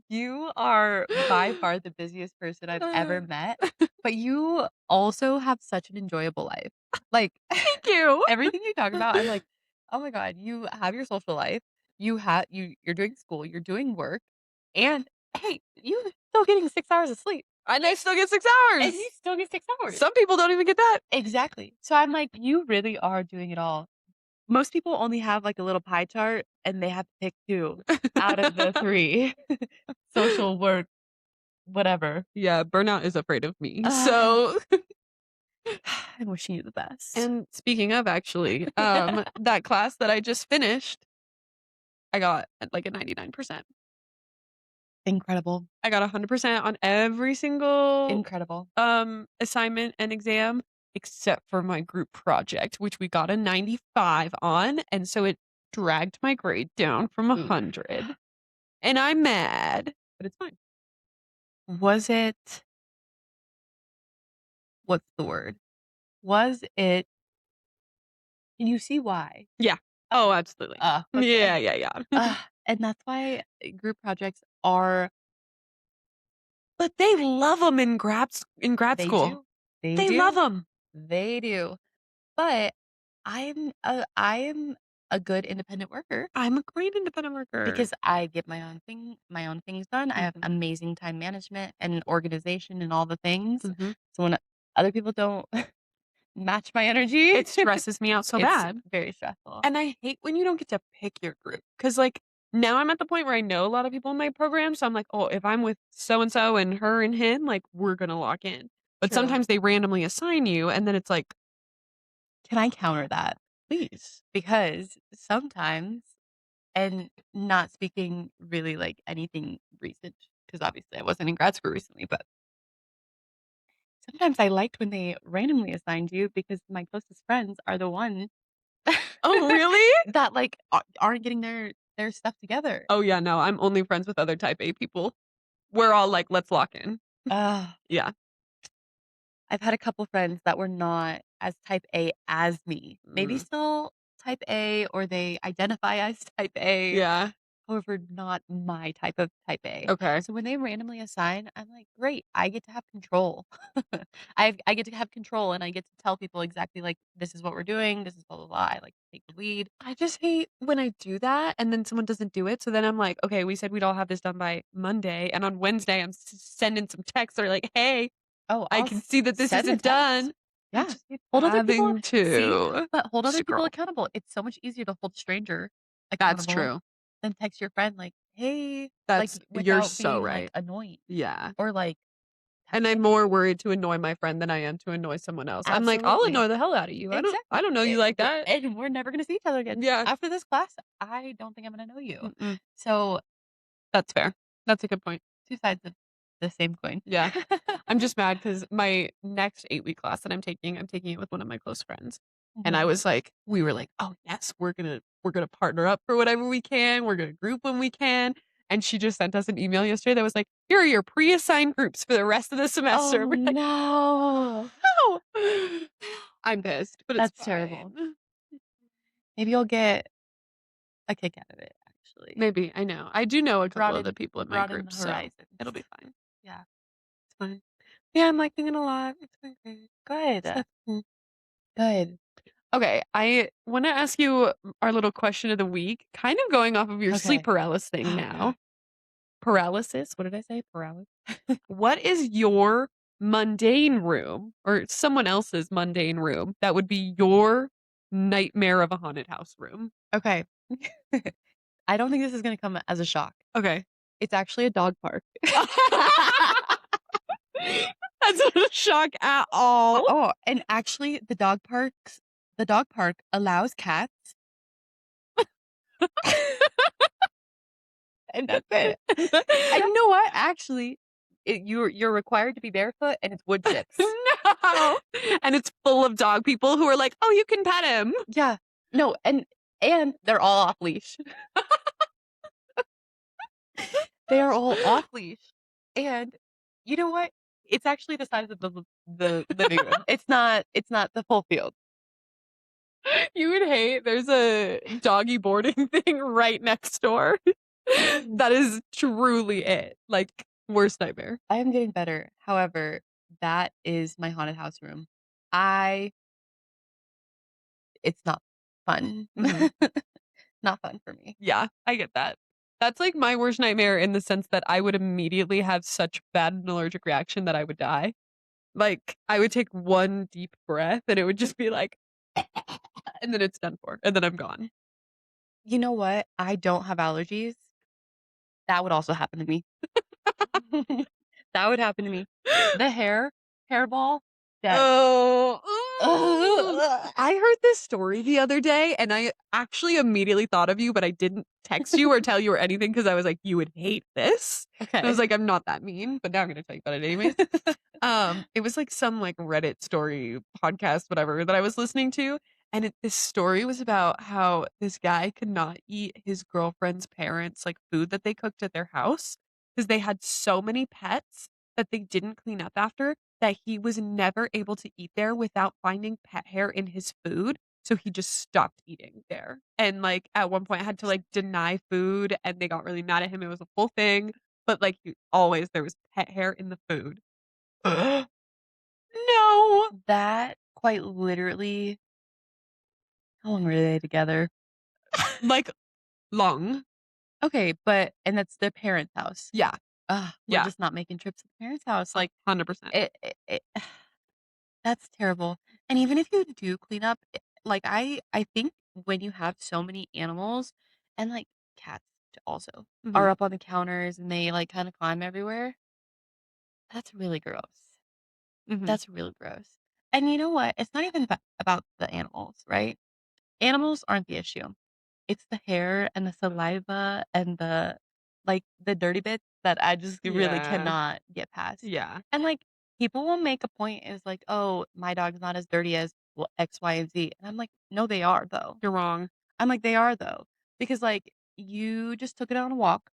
B: you are by far the busiest person I've ever met, but you also have such an enjoyable life. Like
A: Thank you.
B: everything you talk about, I'm like, "Oh my god, you have your social life. You're doing school, you're doing work, and hey, you still getting 6 hours of sleep,
A: And I still get 6
B: and
A: hours.
B: you still get 6 hours."
A: Some people don't even get that.
B: Exactly. So I'm like, "You really are doing it all." Most people only have, like, a little pie chart, and they have to pick 2 out of the 3. Social, work, whatever.
A: Yeah, burnout is afraid of me,
B: Ah,
A: so
B: I'm wishing you the best.
A: And speaking of actually, that class that I just finished, I got like a 99%.
B: Incredible.
A: I got 100% on every single
B: Incredible.
A: assignment and exam except for my group project, which we got a 95 on, and so it dragged my grade down from
B: Ooh.
A: 100. And I'm mad, but it's fine.
B: Was it what's the word? Was it can you see why?
A: Yeah. Oh, absolutely.
B: Okay.
A: Yeah, yeah, yeah.
B: And that's why group projects are
A: But they love them in grad
B: they
A: school.
B: do. They
A: They love
B: do.
A: them.
B: They do. But I am a good independent worker
A: I'm a great independent worker.
B: because I get my own things done. I have
A: Mhm,
B: amazing time management and organization and all the things.
A: mhm.
B: So when other people don't match my energy,
A: It stresses me out so
B: it's
A: bad.
B: very stressful.
A: And I hate when you don't get to pick your group because, like, now I'm at the point where I know a lot of people in my program, so I'm like, "Oh, if I'm with so and so and her and him, like, we're gonna lock in." But
B: True.
A: sometimes they randomly assign you, and then it's like,
B: Can I counter that?
A: "Please."
B: Because sometimes, and not speaking really like anything recent, because obviously I wasn't in grad school recently, but sometimes I liked when they randomly assigned you because my closest friends are the ones
A: "Oh, really?"
B: that like aren't getting their stuff together.
A: "Oh, yeah, no, I'm only friends with other type A people." We're all like, "Let's lock in."
B: Ugh.
A: Yeah.
B: I've had a couple friends that were not as type A as me. Maybe
A: Mm,
B: still type A or they identify as type A.
A: yeah.
B: However, not my type of type A.
A: Okay.
B: So when they randomly assign, I'm like, great, I get to have control. I get to have control and I get to tell people exactly like this is what we're doing, this is blah blah blah. I like to take the lead.
A: I just hate when I do that and then someone doesn't do it. So then I'm like, okay, we said we'd all have this done by Monday. And on Wednesday, I'm sending some texts that are like, hey,
B: Oh,
A: I can see that this
B: send a
A: isn't
B: text.
A: done. I
B: Yeah.
A: just hate
B: Hold other people
A: having
B: see,
A: to.
B: but hold other people
A: Scroll.
B: accountable. It's so much easier to hold a stranger
A: That's
B: accountable
A: true.
B: than text your friend like, "Hey," like
A: You're
B: without
A: so
B: being like
A: right.
B: annoying
A: Yeah.
B: or like
A: And I'm
B: testing.
A: more worried to annoy my friend than I am to annoy someone else. I'm like, I'll
B: Absolutely.
A: annoy the hell out of you. I
B: Exactly.
A: don't know you like that.
B: And we're never gonna see each other again.
A: Yeah.
B: After this class, I don't think I'm gonna know you.
A: Mm-mm.
B: So,
A: That's fair. That's a good point.
B: 2 sides of the same coin.
A: Yeah. I'm just mad because my next 8-week class that I'm taking it with one of my close friends. And I
B: Mhm.
A: was like, we were like, oh yes, we're gonna partner up for whatever we can. We're gonna group when we can. And she just sent us an email yesterday that was like, here are your pre-assigned groups for the rest of the semester.
B: Oh,
A: We're like,
B: no.
A: no. I'm pissed, but it's
B: That's terrible.
A: fine.
B: Maybe you'll get a kick out of it, actually.
A: Maybe, I know. I do know a couple of the people in my
B: Broaden the
A: group, so
B: horizons.
A: it'll be fine.
B: Yeah.
A: It's fine. Yeah, I'm liking it a lot. It's been great. So
B: Good.
A: that's cool.
B: Good.
A: Okay, I want to ask you our little question of the week, kind of going off of your sleep
B: Okay.
A: paralysis thing
B: Oh, God.
A: now. Paralysis? What did I say? Paralysis. What is your mundane room or someone else's mundane room that would be your nightmare of a haunted house room?
B: Okay. I don't think this is gonna come as a shock.
A: Okay.
B: It's actually a dog park.
A: That's not a shock at all.
B: And actually the dog park allows cats, and that's it. And you know what? Actually, you're required to be barefoot, and it's wood chips.
A: No. And it's full of dog people who are like, "Oh, you can pet him."
B: Yeah. No, and they're all off leash. They are all off leash. And you know what? It's actually the size of the living room. It's not the full field.
A: You would hate there's a doggy boarding thing right next door. That is truly it. Like, worst nightmare.
B: I am getting better. However, that is my haunted house room. I It's not fun.
A: Mhm.
B: Not fun for me.
A: Yeah, I get that. That's, like, my worst nightmare in the sense that I would immediately have such bad an allergic reaction that I would die. Like, I would take one deep breath and it would just be like, and then it's done for, and then I'm gone.
B: You know what? I don't have allergies. That would also happen to me. That would happen to me. The hairball. Yes.
A: Oh,
B: Ugh.
A: I heard this story the other day, and I actually immediately thought of you, but I didn't text you or tell you or anything because I was like, you would hate this. And I was
B: Okay.
A: like, I'm not that mean, but now I'm gonna tell you about it anyways. It was like some like Reddit story podcast, whatever, that I was listening to. And this story was about how this guy could not eat his girlfriend's parents' like food that they cooked at their house because they had so many pets that they didn't clean up after that he was never able to eat there without finding pet hair in his food. So he just stopped eating there. And like at one point had to like deny food and they got really mad at him. It was a full thing. But like always there was pet hair in the food. No.
B: That quite literally how long were they together?
A: Like long.
B: Okay, but and that's their parents' house.
A: Yeah.
B: Ugh, we're
A: Yeah.
B: just not making trips to the parents' house, like,
A: 100%.
B: it that's terrible, and even if you do clean up, like, I think when you have so many animals and, like, cats also
A: Mhm.
B: are up on the counters and they, like, kinda climb everywhere, that's really gross.
A: Mhm.
B: That's really gross, and you know what? It's not even about the animals, right? Animals aren't the issue. It's the hair and the saliva and the dirty bits that I just really
A: Yeah.
B: cannot get past.
A: Yeah.
B: And, like, people will make a point is like, "Oh, my dog's not as dirty as, well, X, Y, and Z." And I'm like, "No, they are, though."
A: You're wrong.
B: I'm like, "They are, though." Because, like, you just took it on a walk.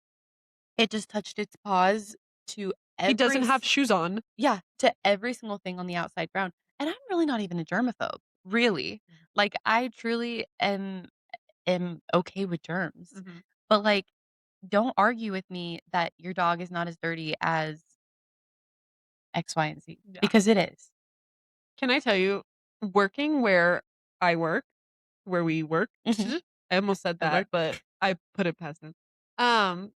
B: It just touched its paws to
A: He
B: every
A: doesn't have
B: s
A: shoes on.
B: yeah, to every single thing on the outside ground. And I'm really not even a germaphobe, really. Like, I truly am okay with germs.
A: Mhm.
B: But, like, don't argue with me that your dog is not as dirty as X, Y, and Z,
A: Yeah.
B: because it is.
A: Can I tell you, working where I work, where we work,
B: Mhm.
A: I almost said
B: It
A: that,
B: worked.
A: but I put it past them. Um,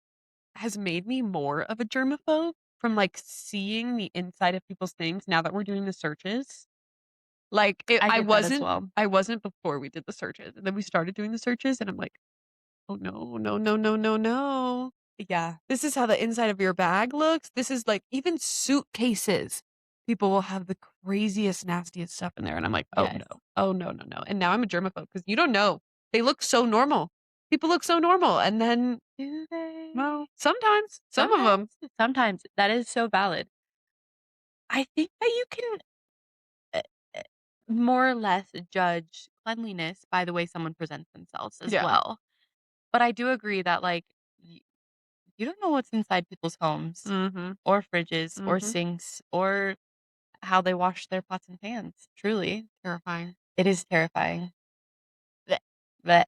A: has made me more of a germaphobe from like seeing the inside of people's things now that we're doing the searches. Like
B: I get that as well.
A: I wasn't before we did the searches. And then we started doing the searches and I'm like, oh no, no, no, no, no, no.
B: Yeah.
A: This is how the inside of your bag looks. This is like even suitcases. People will have the craziest, nastiest stuff in there. And I'm like, oh no.
B: Yes.
A: Oh no, no, no. And now I'm a germaphobe because you don't know. They look so normal. People look so normal. And then,
B: Do they?
A: well, sometimes, some of
B: Sometimes.
A: them.
B: Sometimes. That is so valid. I think that you can, uh, uh, more or less judge cleanliness by the way someone presents themselves as
A: Yeah.
B: well. But I do agree that, like, you don't know what's inside people's homes
A: Mm-hmm.
B: or fridges or
A: Mm-hmm.
B: sinks or how they wash their pots and pans, truly.
A: Terrifying.
B: It is terrifying. Bleh, bleh,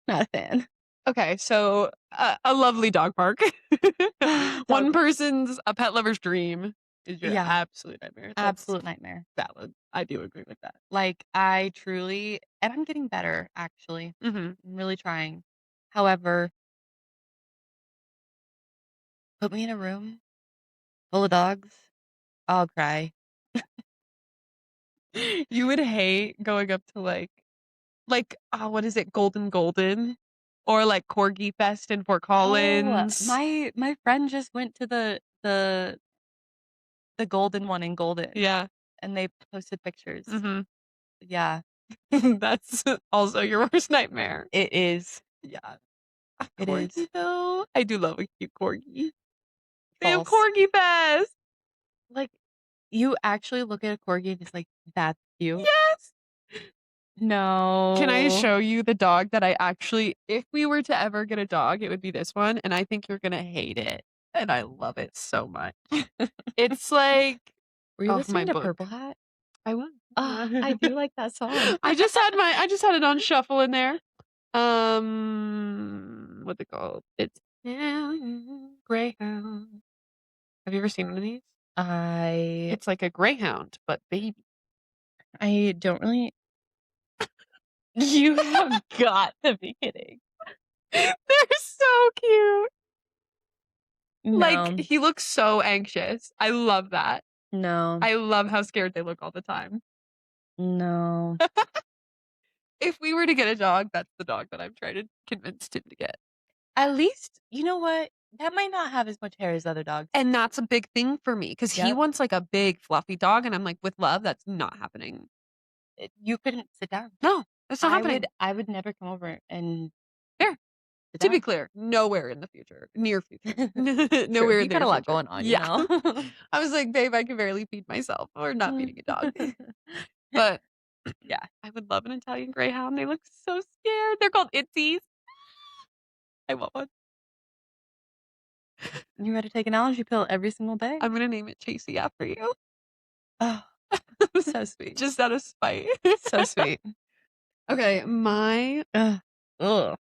B: not a fan.
A: Okay, so a lovely dog park. One
B: Dog
A: person's a pet lover's dream is your
B: yeah,
A: absolute nightmare. That's
B: absolute nightmare.
A: valid. I do agree with that.
B: Like, I truly and I'm getting better, actually.
A: Mhm.
B: I'm really trying. However, put me in a room full of dogs, I'll cry.
A: You would hate going up to what is it? Golden or like Corgi Fest in Fort
B: Oh,
A: Collins.
B: my friend just went to the golden one in Golden,
A: Yeah.
B: and they posted pictures.
A: Mhm.
B: Yeah,
A: That's also your worst nightmare.
B: it is.
A: Yeah. A
B: It is.
A: corgi though. I do love a cute corgi. They have
B: False.
A: Corgi Fest.
B: Like, you actually look at a corgi and it's like, "That's cute."
A: Yes. Can I
B: No.
A: show you the dog that I actually if we were to ever get a dog, it would be this one, and I think you're gonna hate it, and I love it so much. It's like
B: Were you
A: oh, my
B: listening to
A: book.
B: Purple Hat?
A: I was.
B: Ah, I do like that song.
A: I just had it on shuffle in there. What's it called? It's Greyhound. Have you ever seen one of these?
B: I
A: It's like a greyhound, but baby.
B: I don't really you have got to be kidding.
A: They're so cute. Like,
B: No,
A: he looks so anxious. I love that.
B: no,
A: I love how scared they look all the time.
B: no.
A: If we were to get a dog, that's the dog that I'm trying to convince Tim to get.
B: At least you know what? That might not have as much hair as other dogs.
A: And that's a big thing for me because he
B: Yep.
A: wants like a big fluffy dog, and I'm like, with love, that's not happening.
B: You couldn't sit down.
A: No, it's not happening.
B: I would never come over and
A: There.
B: sit
A: To be
B: down.
A: clear, nowhere in the future, near future,
B: True.
A: nowhere in
B: You
A: the
B: got
A: near
B: a lot
A: future.
B: going on, you
A: Yeah,
B: know?
A: I was like, babe, I can barely feed myself, or not
B: Mm.
A: feeding a dog. But
B: Yeah.
A: I would love an Italian Greyhound. They look so scared. They're called Itzies. I want one.
B: You gotta take an allergy pill every single day.
A: I'm gonna name it Chasey after you.
B: Oh, so sweet.
A: Just out of spite.
B: So sweet.
A: Okay, my
B: Ugh.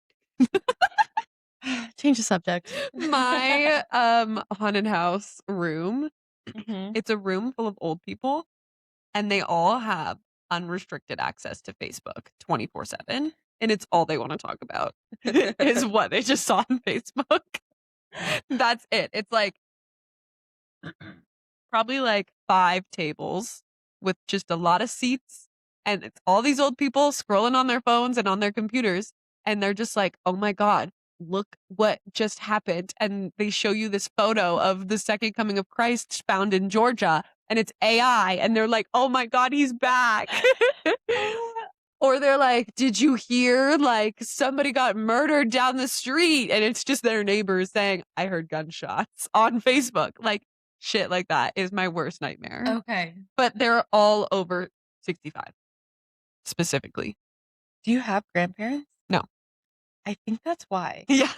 B: Change the subject.
A: my haunted house room.
B: Mhm.
A: It's a room full of old people, and they all have unrestricted access to Facebook 24/7, and it's all they want to talk about is what they just saw on Facebook. That's it. It's like probably like 5 tables with just a lot of seats, and it's all these old people scrolling on their phones and on their computers, and they're just like, "Oh my god, look what just happened." And they show you this photo of the second coming of Christ found in Georgia, and it's AI, and they're like, "Oh my god, he's back." Or they're like, "Did you hear, like, somebody got murdered down the street?" And it's just their neighbors saying, "I heard gunshots" on Facebook. Like, shit like that is my worst nightmare.
B: Okay.
A: But they're all over 65, specifically.
B: Do you have grandparents?
A: No.
B: I think that's why.
A: Yeah.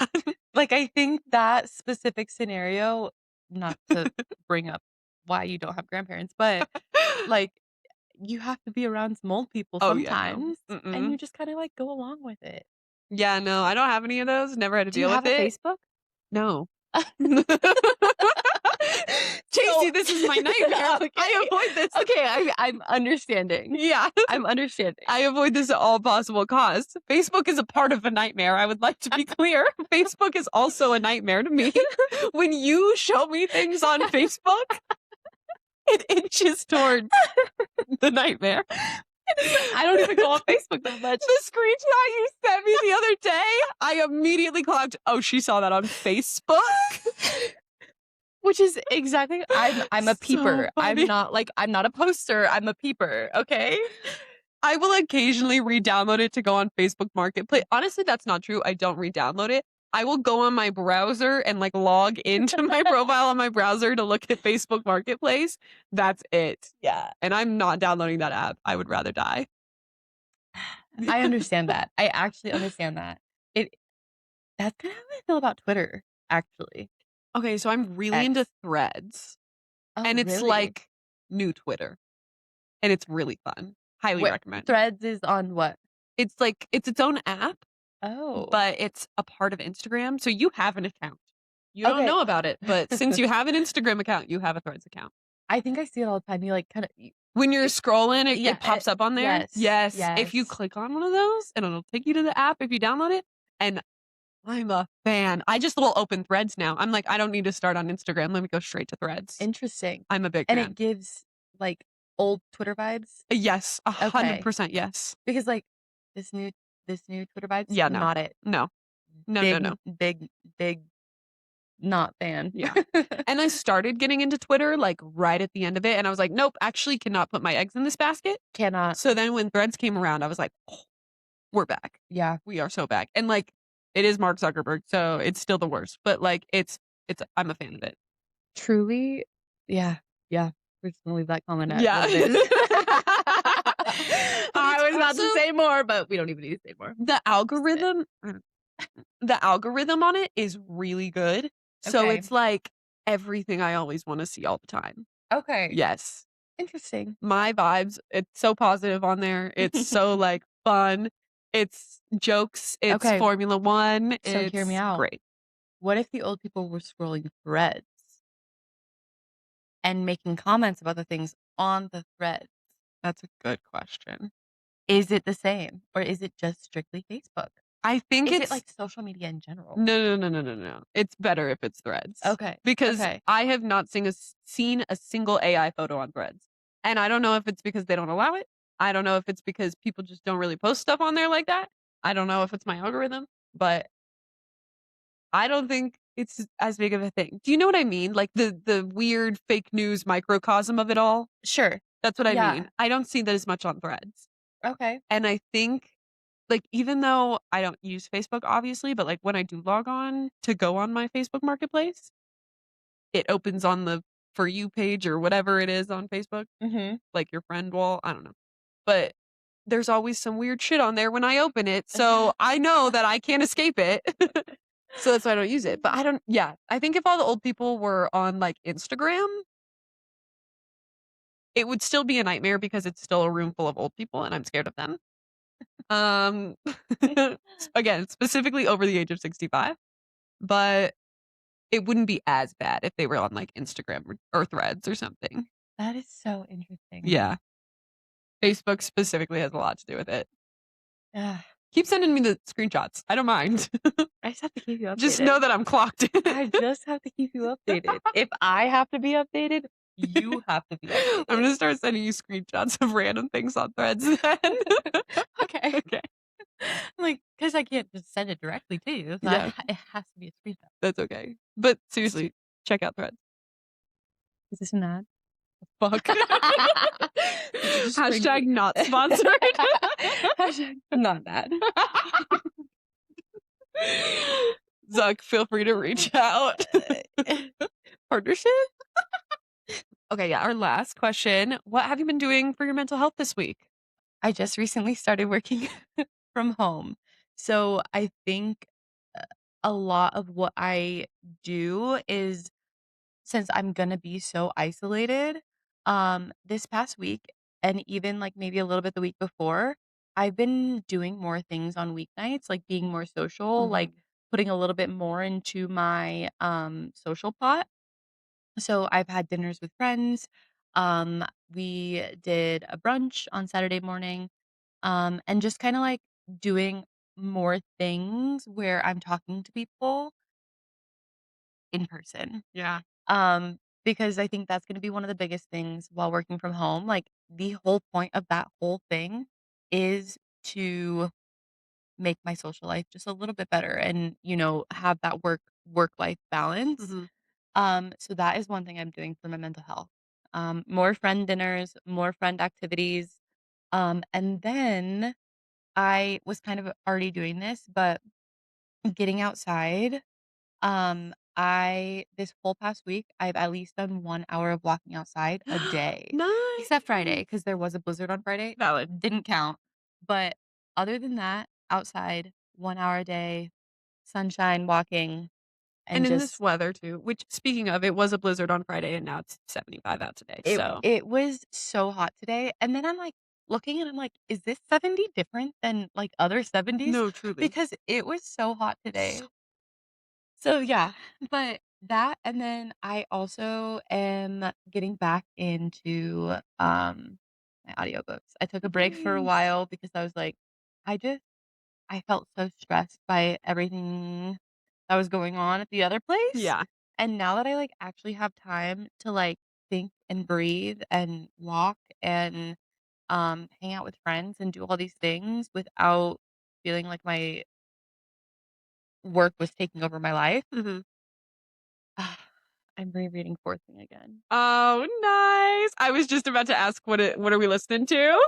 B: Like, I think that specific scenario, not to bring up why you don't have grandparents, but, like, you have to be around some old people
A: Oh, yeah, no.
B: sometimes, and
A: Mm-mm.
B: you just kinda, like, go along with it.
A: Yeah, no, I don't have any of those, never had to
B: Do you
A: deal with
B: have a
A: it.
B: Facebook?
A: No.
B: So
A: Chasey, this is my nightmare.
B: Okay.
A: I avoid this.
B: Okay, I'm understanding.
A: Yeah.
B: I'm understanding.
A: I avoid this at all possible costs. Facebook is a part of a nightmare. I would like to be clear. Facebook is also a nightmare to me. When you show me things on Facebook, it inches towards the nightmare.
B: I don't even go on Facebook that much.
A: The screenshot you sent me the other day, I immediately clocked, oh, she saw that on Facebook.
B: Which is exactly I'm a
A: So
B: peeper.
A: funny.
B: I'm not a poster. I'm a peeper, okay?
A: I will occasionally re-download it to go on Facebook Marketplace. Honestly, that's not true. I don't re-download it. I will go on my browser and like log into my profile on my browser to look at Facebook Marketplace. That's it.
B: Yeah.
A: And I'm not downloading that app. I would rather die.
B: I understand that. I actually understand that. That's kinda how I feel about Twitter, actually.
A: Okay, so I'm really
B: X.
A: into Threads.
B: Oh,
A: And it's
B: really?
A: like new Twitter. And it's really fun. Highly recommend.
B: Threads is on what?
A: It's like it's its own app,
B: Oh.
A: but it's a part of Instagram. So you have an account. You don't
B: Okay.
A: know about it, but since you have an Instagram account, you have a Threads account.
B: I think I see it all the time. You, like, kinda
A: When you're scrolling, it,
B: yeah,
A: it pops up on there.
B: yes,
A: If you
B: yes.
A: click on one of those, and it'll take you to the app if you download it. And I'm a fan. I just will open Threads now. I'm like, I don't need to start on Instagram. Let me go straight to Threads.
B: Interesting.
A: I'm a big
B: And
A: fan.
B: it gives, like, old Twitter vibes?
A: Yes,
B: Okay.
A: 100% yes.
B: Because, like, this new Twitter vibes,
A: Yeah, no.
B: not it.
A: No. No,
B: Big,
A: no.
B: big not fan.
A: Yeah. And I started getting into Twitter, like, right at the end of it, and I was like, "Nope, actually cannot put my eggs in this basket."
B: Cannot.
A: So then when Threads came around, I was like, "Oh, we're back.
B: Yeah.
A: We are so back." And, like, it is Mark Zuckerberg, so it's still the worst, but, like, it's I'm a fan of it.
B: Truly, yeah. We're just gonna leave that comment at
A: Yeah.
B: what it is. I
A: it's
B: was about to
A: also
B: say more, but we don't even need to say more.
A: the algorithm on it is really good. So
B: Okay.
A: it's, like, everything I always wanna see all the time.
B: Okay.
A: Yes.
B: Interesting.
A: My vibes, it's so positive on there. It's so, like, fun. It's jokes. It's
B: Okay.
A: Formula 1.
B: So hear me
A: It's
B: out.
A: great.
B: What if the old people were scrolling Threads and making comments about the things on the Threads?
A: That's a good question.
B: Is it the same, or is it just strictly Facebook?
A: I think
B: Is
A: it's
B: it like social media in general?
A: no. It's better if it's Threads.
B: Okay.
A: Because
B: Okay.
A: I have not seen a single AI photo on Threads. And I don't know if it's because they don't allow it. I don't know if it's because people just don't really post stuff on there like that. I don't know if it's my algorithm, but I don't think it's as big of a thing. Do you know what I mean? Like the weird fake news microcosm of it all?
B: Sure.
A: That's what I mean.
B: Yeah.
A: I don't see that as much on Threads.
B: Okay.
A: And I think, like, even though I don't use Facebook, obviously, but, like, when I do log on to go on my Facebook Marketplace, it opens on the For You page or whatever it is on Facebook,
B: Mhm.
A: like your friend wall, I don't know. But there's always some weird shit on there when I open it, so I know that I can't escape it. So that's why I don't use it. But I don't yeah, I think if all the old people were on, like, Instagram, it would still be a nightmare because it's still a room full of old people and I'm scared of them. Um, again, specifically over the age of 65, but it wouldn't be as bad if they were on, like, Instagram or Threads or something.
B: That is so interesting.
A: Yeah. Facebook specifically has a lot to do with it.
B: Ugh,
A: Keep sending me the screenshots. I don't mind.
B: I just have to keep you
A: Just
B: updated.
A: know that I'm clocked in.
B: I just have to keep you updated. If I have to be updated, you have to be
A: I'm
B: updated.
A: gonna start sending you screenshots of random things on Threads then.
B: Okay.
A: Okay.
B: Like, because I can't just send it directly to you, so
A: Yeah,
B: it has to be a screenshot.
A: that's okay. But seriously, check out Threads.
B: Is this an ad?
A: Fuck.
B: Did you just bring
A: Hashtag
B: me
A: not sponsored.
B: Hashtag not bad.
A: Zuck, feel free to reach out.
B: Partnership?
A: Okay, yeah, our last question. What have you been doing for your mental health this week?
B: I just recently started working from home. So I think uh, a lot of what I do is since I'm gonna be so isolated, this past week and even like maybe a little bit the week before, I've been doing more things on weeknights, like being more social, like
A: Mhm.
B: putting a little bit more into my social pot. So I've had dinners with friends. We did a brunch on Saturday morning. And just kind of like doing more things where I'm talking to people in person.
A: Yeah.
B: Because I think that's going to be one of the biggest things while working from home. Like the whole point of that whole thing is to make my social life just a little bit better and, have that work life balance.
A: Mhm.
B: So that is one thing I'm doing for my mental health. More friend dinners, more friend activities. And then I was kind of already doing this, but getting outside, I this whole past week, I've at least done 1 hour of walking outside a day, except Friday
A: Nice.
B: because there was a blizzard on Friday.
A: Valid.
B: Didn't count. But other than that, outside, 1 hour a day, sunshine, walking, and
A: And in this
B: just
A: weather too, which speaking of, it was a blizzard on Friday and now it's 75 out today.
B: it
A: So,
B: it was so hot today, and then I'm, like, looking and I'm like, "Is this 70 different than, like, other 70s?"
A: no, truly.
B: Because it was so hot today. So, yeah, but that and then I also am getting back into, my audiobooks. I took a break for a
A: Nice.
B: while because I was like, I just I felt so stressed by everything that was going on at the other place,
A: Yeah.
B: and now that I, like, actually have time to, like, think and breathe and walk and, hang out with friends and do all these things without feeling like my work was taking over my life.
A: Mhm.
B: I'm rereading Fourth Thing again.
A: Oh, nice. I was just about to ask what are we listening to?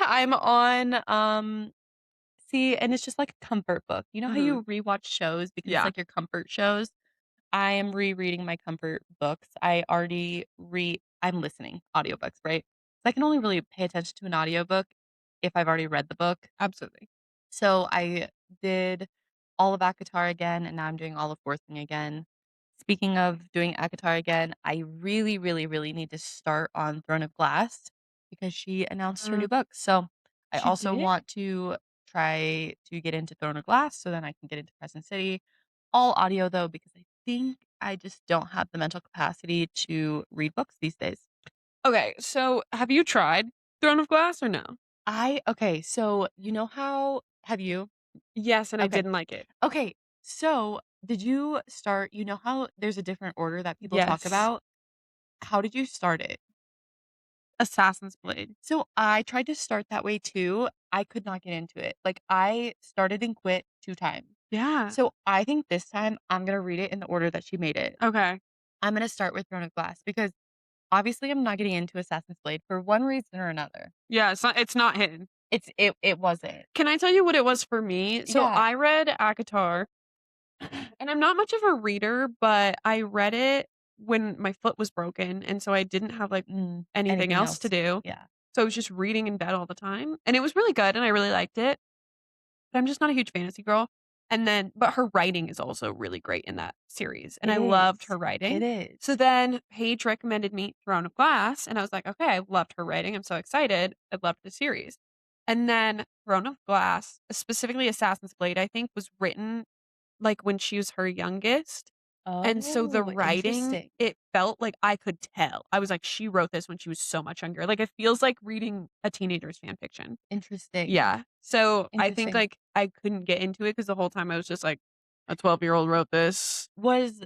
B: I'm on, see, and it's just like a comfort book. You know how
A: Mhm.
B: you rewatch shows because it's
A: Yeah.
B: like your comfort shows? I am rereading my comfort books. I'm listening audiobooks, right? So I can only really pay attention to an audiobook if I've already read the book.
A: Absolutely.
B: So I did all of ACOTAR again, and now I'm doing all of Fourth Thing again. Speaking of doing ACOTAR again, I really, really, really need to start on Throne of Glass because she announced her new
A: Mm,
B: book. So I
A: she
B: also
A: did?
B: want to try to get into Throne of Glass so then I can get into Crescent City. All audio though, because I think I just don't have the mental capacity to read books these days.
A: Okay, so have you tried Throne of Glass or no?
B: Okay, so you know how have you?
A: Yes, and I
B: Okay.
A: didn't like it.
B: Okay. So did you start, you know how there's a different order that people talk
A: Yes.
B: about? How did you start it?
A: Assassin's Blade.
B: So I tried to start that way too. I could not get into it. Like I started and quit 2 times.
A: Yeah.
B: So I think this time I'm gonna read it in the order that she made it.
A: Okay.
B: I'm gonna start with Throne of Glass because obviously I'm not getting into Assassin's Blade for one reason or another.
A: Yeah, it's not hidden.
B: It wasn't.
A: Can I tell you what it was for me? So
B: Yeah.
A: I read ACOTAR, and I'm not much of a reader, but I read it when my foot was broken, and so I didn't have, like, anything
B: Anything
A: else to
B: else?
A: do.
B: Yeah.
A: So I was just reading in bed all the time, and it was really good, and I really liked it. But I'm just not a huge fantasy girl. And then but her writing is also really great in that series, and
B: It
A: I loved
B: is.
A: her
B: It
A: writing. So
B: is.
A: then Paige recommended me Throne of Glass, and I was like, "Okay, I loved her writing. I'm so excited. I loved the series." And then Throne of Glass, specifically Assassin's Blade, I think was written, like, when she was her youngest. And so the
B: Oh,
A: writing,
B: interesting.
A: it felt like I could tell. I was like, "She wrote this when she was so much younger." Like, it feels like reading a teenager's fan fiction.
B: Interesting.
A: Yeah. So, I think,
B: Interesting.
A: like, I couldn't get into it because the whole time I was just like, "A 12-year-old wrote this."
B: Was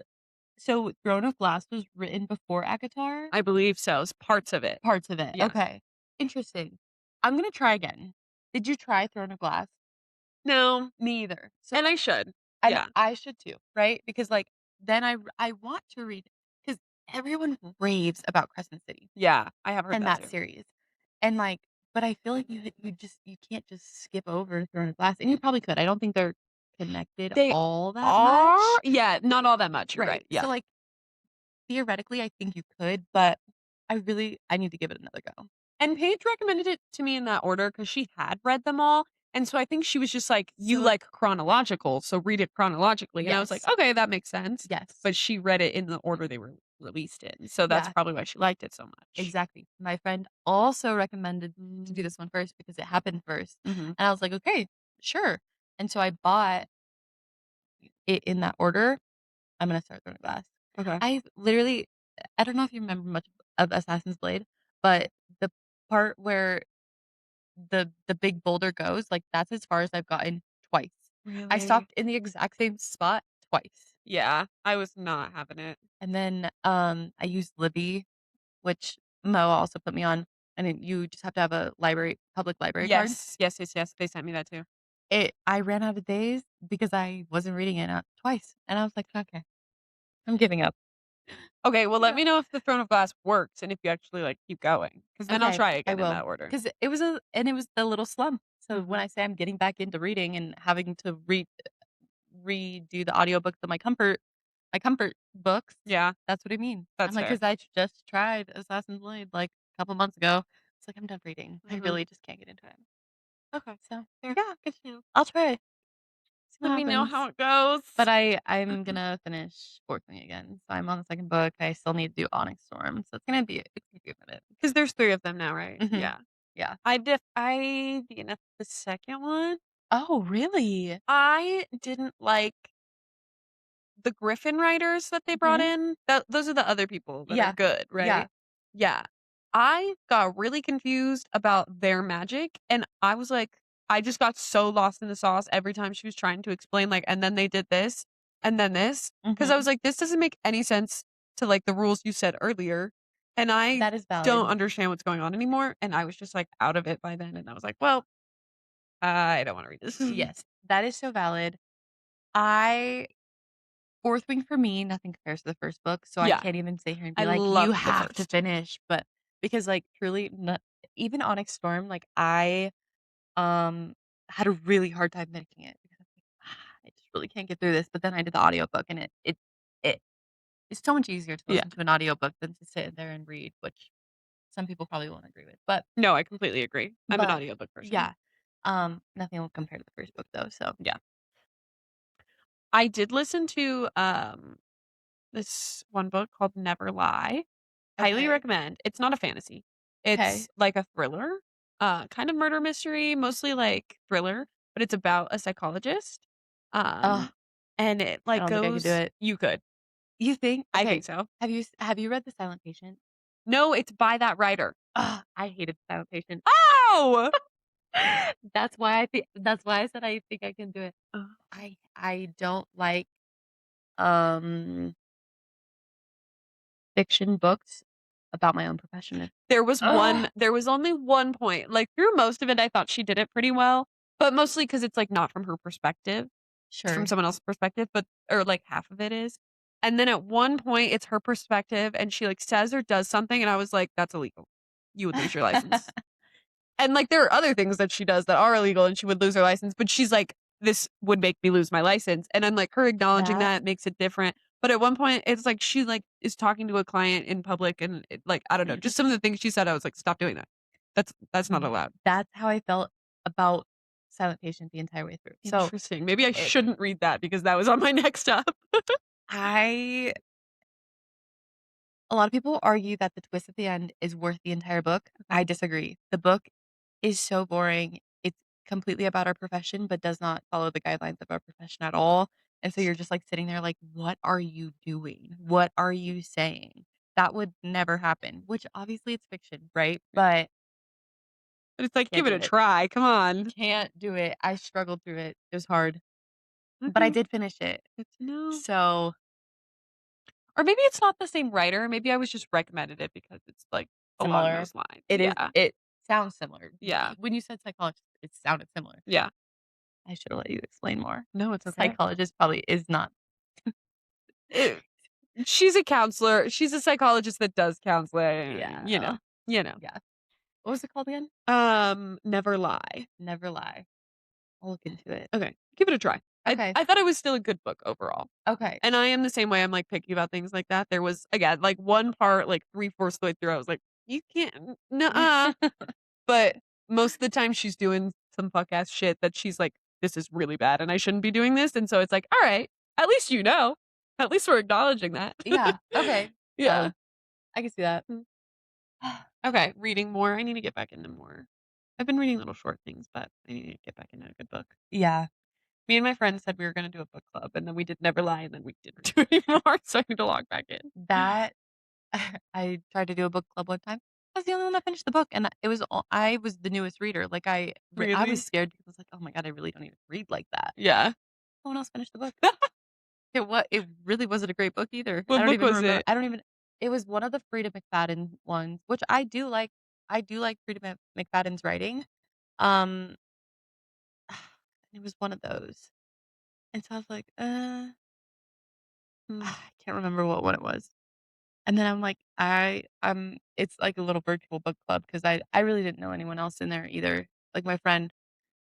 B: so Throne of Glass was written before ACOTAR?
A: I believe so, s parts of it.
B: Parts of it.
A: Yeah.
B: Okay. Interesting. I'm gonna try again. Did you try Throne of Glass?
A: No,
B: Me either. So
A: and I should.
B: and
A: Yeah.
B: I should too, right? Because, like, then I want to read because everyone raves about Crescent City
A: Yeah, I have heard
B: and
A: that
B: that
A: too.
B: series, and, like but I feel like you can't just skip over Throne of Glass, and you probably could. I don't think they're connected
A: They
B: all that
A: are?
B: much.
A: Yeah, not all that much, you're right,
B: Right.
A: yeah.
B: So, like, theoretically, I think you could, but I need to give it another go.
A: And Paige recommended it to me in that order because she had read them all, and so I think she was just like, "You
B: So
A: like chronological, so read it chronologically," and I was like,
B: yes.
A: "Okay, that makes sense."
B: Yes.
A: But she read it in the order they were released in, so that's
B: Yeah,
A: probably why she liked it so much.
B: exactly. My friend also recommended to do
A: Mm.
B: this one first because it happened first,
A: Mhm.
B: and I was like, "Okay, sure." And so I bought it in that order. I'm gonna start Throne of Glass.
A: Okay.
B: I literally I don't know if you remember much of Assassin's Blade, but the part where the big boulder goes, like, that's as far as I've gotten twice. I
A: Really?
B: stopped in the exact same spot twice.
A: Yeah, I was not having it.
B: And then, I used Libby, which Mo also put me on, and then you just have to have a public library card.
A: Yes, yes, yes, yes, they sent me that too.
B: I ran out of days because I wasn't reading it, twice, and I was like, "Okay, I'm giving up."
A: Okay, well, let
B: Yeah.
A: me know if the Throne of Glass works and if you actually, like, keep going, because then I'll
B: Okay,
A: try
B: I
A: again in
B: will,
A: that order.
B: 'cause it was the little slump. So when
A: Mhm.
B: I say I'm getting back into reading and having to redo the audiobooks of my comfort books,
A: Yeah,
B: that's what I mean. I'm
A: that's
B: like,
A: fair.
B: 'cause I just tried Assassin's Blade, like, a couple months ago. It's like, I'm done reading. I
A: Mhm.
B: really just can't get into it.
A: Okay,
B: So,
A: fair.
B: yeah,
A: Good to know.
B: I'll try. See what
A: Let me know
B: happens.
A: how it goes.
B: But I'm gonna finish Fourth Wing again. So I'm on the second book. I still need to do Onyx Storm, so it's gonna be a minute.
A: 'Cause there's 3 of them now, right?
B: Mhm.
A: Yeah.
B: Yeah.
A: I DNF'd the second one.
B: Oh, really?
A: I didn't like the Griffin writers that they brought
B: Mhm.
A: in. Those are the other people that are
B: Yeah.
A: good,
B: Yeah.
A: right? Yeah. I got really confused about their magic, and I was like I just got so lost in the sauce every time she was trying to explain, like, "And then they did this, and then this," because I
B: Mhm.
A: was like, "This doesn't make any sense to, like, the rules you said earlier, and I
B: That is
A: don't
B: valid.
A: understand what's going on anymore," and I was just, like, out of it by then, and I was like, "Well, I don't wanna read this."
B: Yes, that is so valid. I Fourth Wing for me, nothing compares to the first book, so I
A: Yeah.
B: can't even sit here and
A: I
B: be like, "You
A: loved the
B: have to
A: first.
B: finish," but because, like, truly, even Onyx Storm, like, I, um, had a really hard time finishing it because I was like, I just really can't get through this," but then I did the audiobook and it it's so much easier to
A: Yeah.
B: listen to an audiobook than to sit there and read, which some people probably won't agree with,
A: No, I completely agree. I'm an
B: but
A: audiobook person.
B: yeah, nothing will compare to the first book though, so
A: Yeah. I did listen to, this one book called Never Lie. Highly
B: okay,
A: recommend. It's not a fantasy.
B: okay.
A: It's like a thriller, kind of murder mystery, mostly like thriller, but it's about a psychologist.
B: Ugh,
A: Um, and it
B: I
A: like
B: don't think I could do
A: goes
B: it.
A: you could.
B: You think?
A: I
B: Okay,
A: think so.
B: have you read The Silent Patient?
A: No, it's by that writer.
B: Ugh, I hated The Silent Patient.
A: Oh!
B: That's why I said I think I can do it.
A: Uh,
B: I don't like, um, fiction books about my own profession. Ugh!
A: there was only one point, like, through most of it, I thought she did it pretty well, but mostly because it's, like, not from her perspective. from
B: Sure.
A: someone else's perspective, but or like half of it is. And then at one point it's her perspective and she like says or does something and I was like, that's illegal. You would lose your license. And like there are other things that she does that are illegal and she would lose her license, but she's like, this would make me lose my license. And I'm like, her acknowledging
B: That
A: that makes it different. But at one point it's like she like is talking to a client in public and like I don't know, just some of the things she said, I was like, stop doing that. That's not allowed.
B: that's how I felt about Silent Patient the entire way through. So,
A: Interesting. Maybe I
B: it
A: shouldn't read that because that was on my next up.
B: I a lot of people argue that the twist at the end is worth the entire book.
A: Okay.
B: I disagree. The book is so boring. It's completely about our profession, but does not follow the guidelines of our profession at all. And so you're just like sitting there like, what are you doing? What are you saying? That would never happen, which obviously it's fiction, right? But
A: But it's like,
B: can't
A: give it
B: do
A: a
B: it.
A: try. Come on.
B: Can't do it. I struggled through it. It was hard, but I
A: Okay.
B: did finish it.
A: Good to know.
B: So,
A: Or maybe it's not the same writer. Maybe I was just recommended it because it's like along
B: similar.
A: those lines.
B: It is
A: Yeah.
B: it sounds similar.
A: Yeah.
B: When you said psychologist, it sounded similar.
A: Yeah.
B: I should have let you explain more.
A: No, it's okay.
B: Psychologist probably is not.
A: It, she's a counselor. She's a psychologist that does counseling. You know.
B: Yeah.
A: You know.
B: Yeah. What was it called again?
A: Never lie.
B: Never lie. I'll look into it.
A: Okay. Give it a try.
B: Okay.
A: I thought it was still a good book overall.
B: Okay.
A: And I am the same way. I'm like picky about things like that. There was again like one part, like 3/4 the way through, I was like, you can't nuh But most of the time she's doing some fuck ass shit that she's like, this is really bad and I shouldn't be doing this. And so it's like, all right, at least you know. At least we're acknowledging that.
B: Yeah. Okay.
A: Yeah.
B: I can see that.
A: Mm. Okay. Reading more. I need to get back into more. I've been reading little short things, but I need to get back into a good book.
B: Yeah.
A: Me and my friends said we were gonna do a book club and then we did Never Lie and then we didn't do it anymore. So I need to log back in.
B: That I tried to do a book club one time. I was the only one that finished the book, and I was the newest reader. Like I was
A: Really?
B: scared because I was like, oh my god, I really don't even read like that.
A: Yeah.
B: No one else finished the book. It really wasn't a great book either. I
A: What
B: don't
A: book
B: even
A: was
B: remember.
A: it?
B: I don't even. It was one of the Frida McFadden ones, which I do like. I do like Frida McFadden's writing. Um, it was one of those, and so I was like,
A: Hmm.
B: I can't remember what one it was. And then I'm like, it's like a little virtual book club because I really didn't know anyone else in there either. Like my friend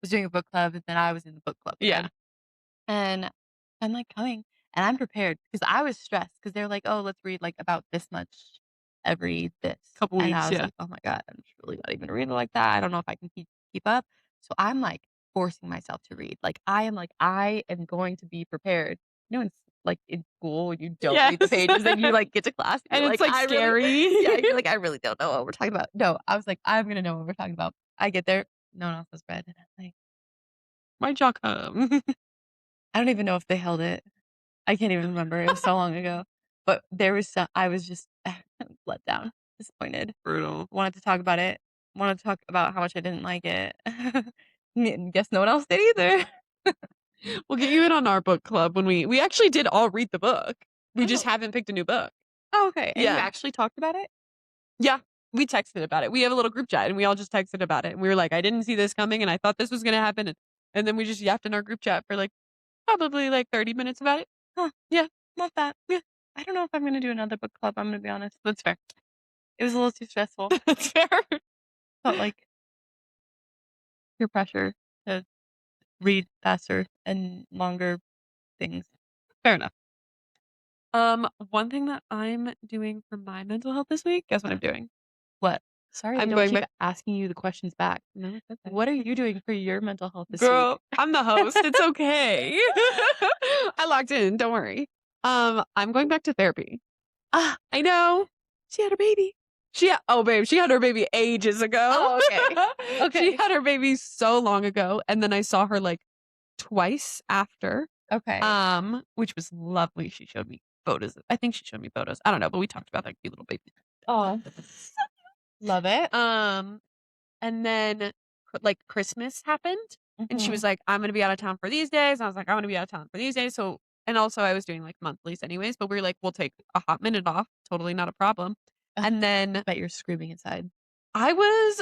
B: was doing a book club, and then I was in the book club with
A: Yeah.
B: them. And I'm like coming, and I'm prepared because I was stressed because they're like, "Oh, let's read like about this much every this,"
A: Couple
B: and I
A: weeks,
B: was
A: yeah.
B: like, "Oh my god, I'm just really not even reading like that. I don't know if I can keep up." So I'm like forcing myself to read. Like I am going to be prepared. You know, like in school when you don't read the
A: Yes.
B: pages and you like get to class and
A: And
B: you're
A: it's
B: like,
A: like
B: I really,
A: scary.
B: yeah, you're like, I really don't know what we're talking about. No, I was like, I'm gonna know what we're talking about. I get there, no one else has read, and I'm like,
A: Why'd y'all come?
B: I don't even know if they held it. I can't even remember. It was so long ago. But there was I was just let down, disappointed.
A: Brutal.
B: Wanted to talk about it. Wanted to talk about how much I didn't like it. And guess no one else did either.
A: We'll get you in on our book club when we actually did all read the book. We just
B: Oh.
A: haven't picked a new book.
B: Oh, okay. And you
A: Yeah.
B: actually talked about it?
A: Yeah. We texted about it. We have a little group chat and we all just texted about it. And we were like, I didn't see this coming and I thought this was gonna happen. And then we just yapped in our group chat for like probably like 30 minutes about it.
B: Huh.
A: Yeah.
B: Love that.
A: Yeah.
B: I don't know if I'm gonna do another book club, I'm gonna be honest.
A: That's fair.
B: It was a little too stressful.
A: That's fair.
B: Felt like peer pressure to read faster and longer things.
A: Fair enough. One thing that I'm doing for my mental health this week, guess what I'm doing?
B: What? Sorry, I
A: I'm
B: don't
A: going
B: keep
A: back.
B: asking you the questions back.
A: No, it's okay.
B: What are you doing for your mental health this
A: Girl,
B: week?
A: I'm the host. It's okay. I locked in. Don't worry. I'm going back to therapy.
B: Ah,
A: I know.
B: she had her baby.
A: Oh babe, she had her baby ages ago.
B: Oh, okay.
A: She
B: Okay.
A: had her baby so long ago, and then I saw her like twice after.
B: Okay.
A: Which was lovely. She showed me photos. I think she showed me photos. I don't know, but we talked about that cute little baby.
B: Oh, love it.
A: And then like Christmas happened and she
B: Mhm.
A: was like, I'm gonna be out of town for these days. And I was like, I'm gonna be out of town for these days. So and also I was doing like monthlies anyways, but we were like, we'll take a hot minute off. Totally not a problem.
B: Ugh,
A: And then
B: bet you're screaming inside.
A: I was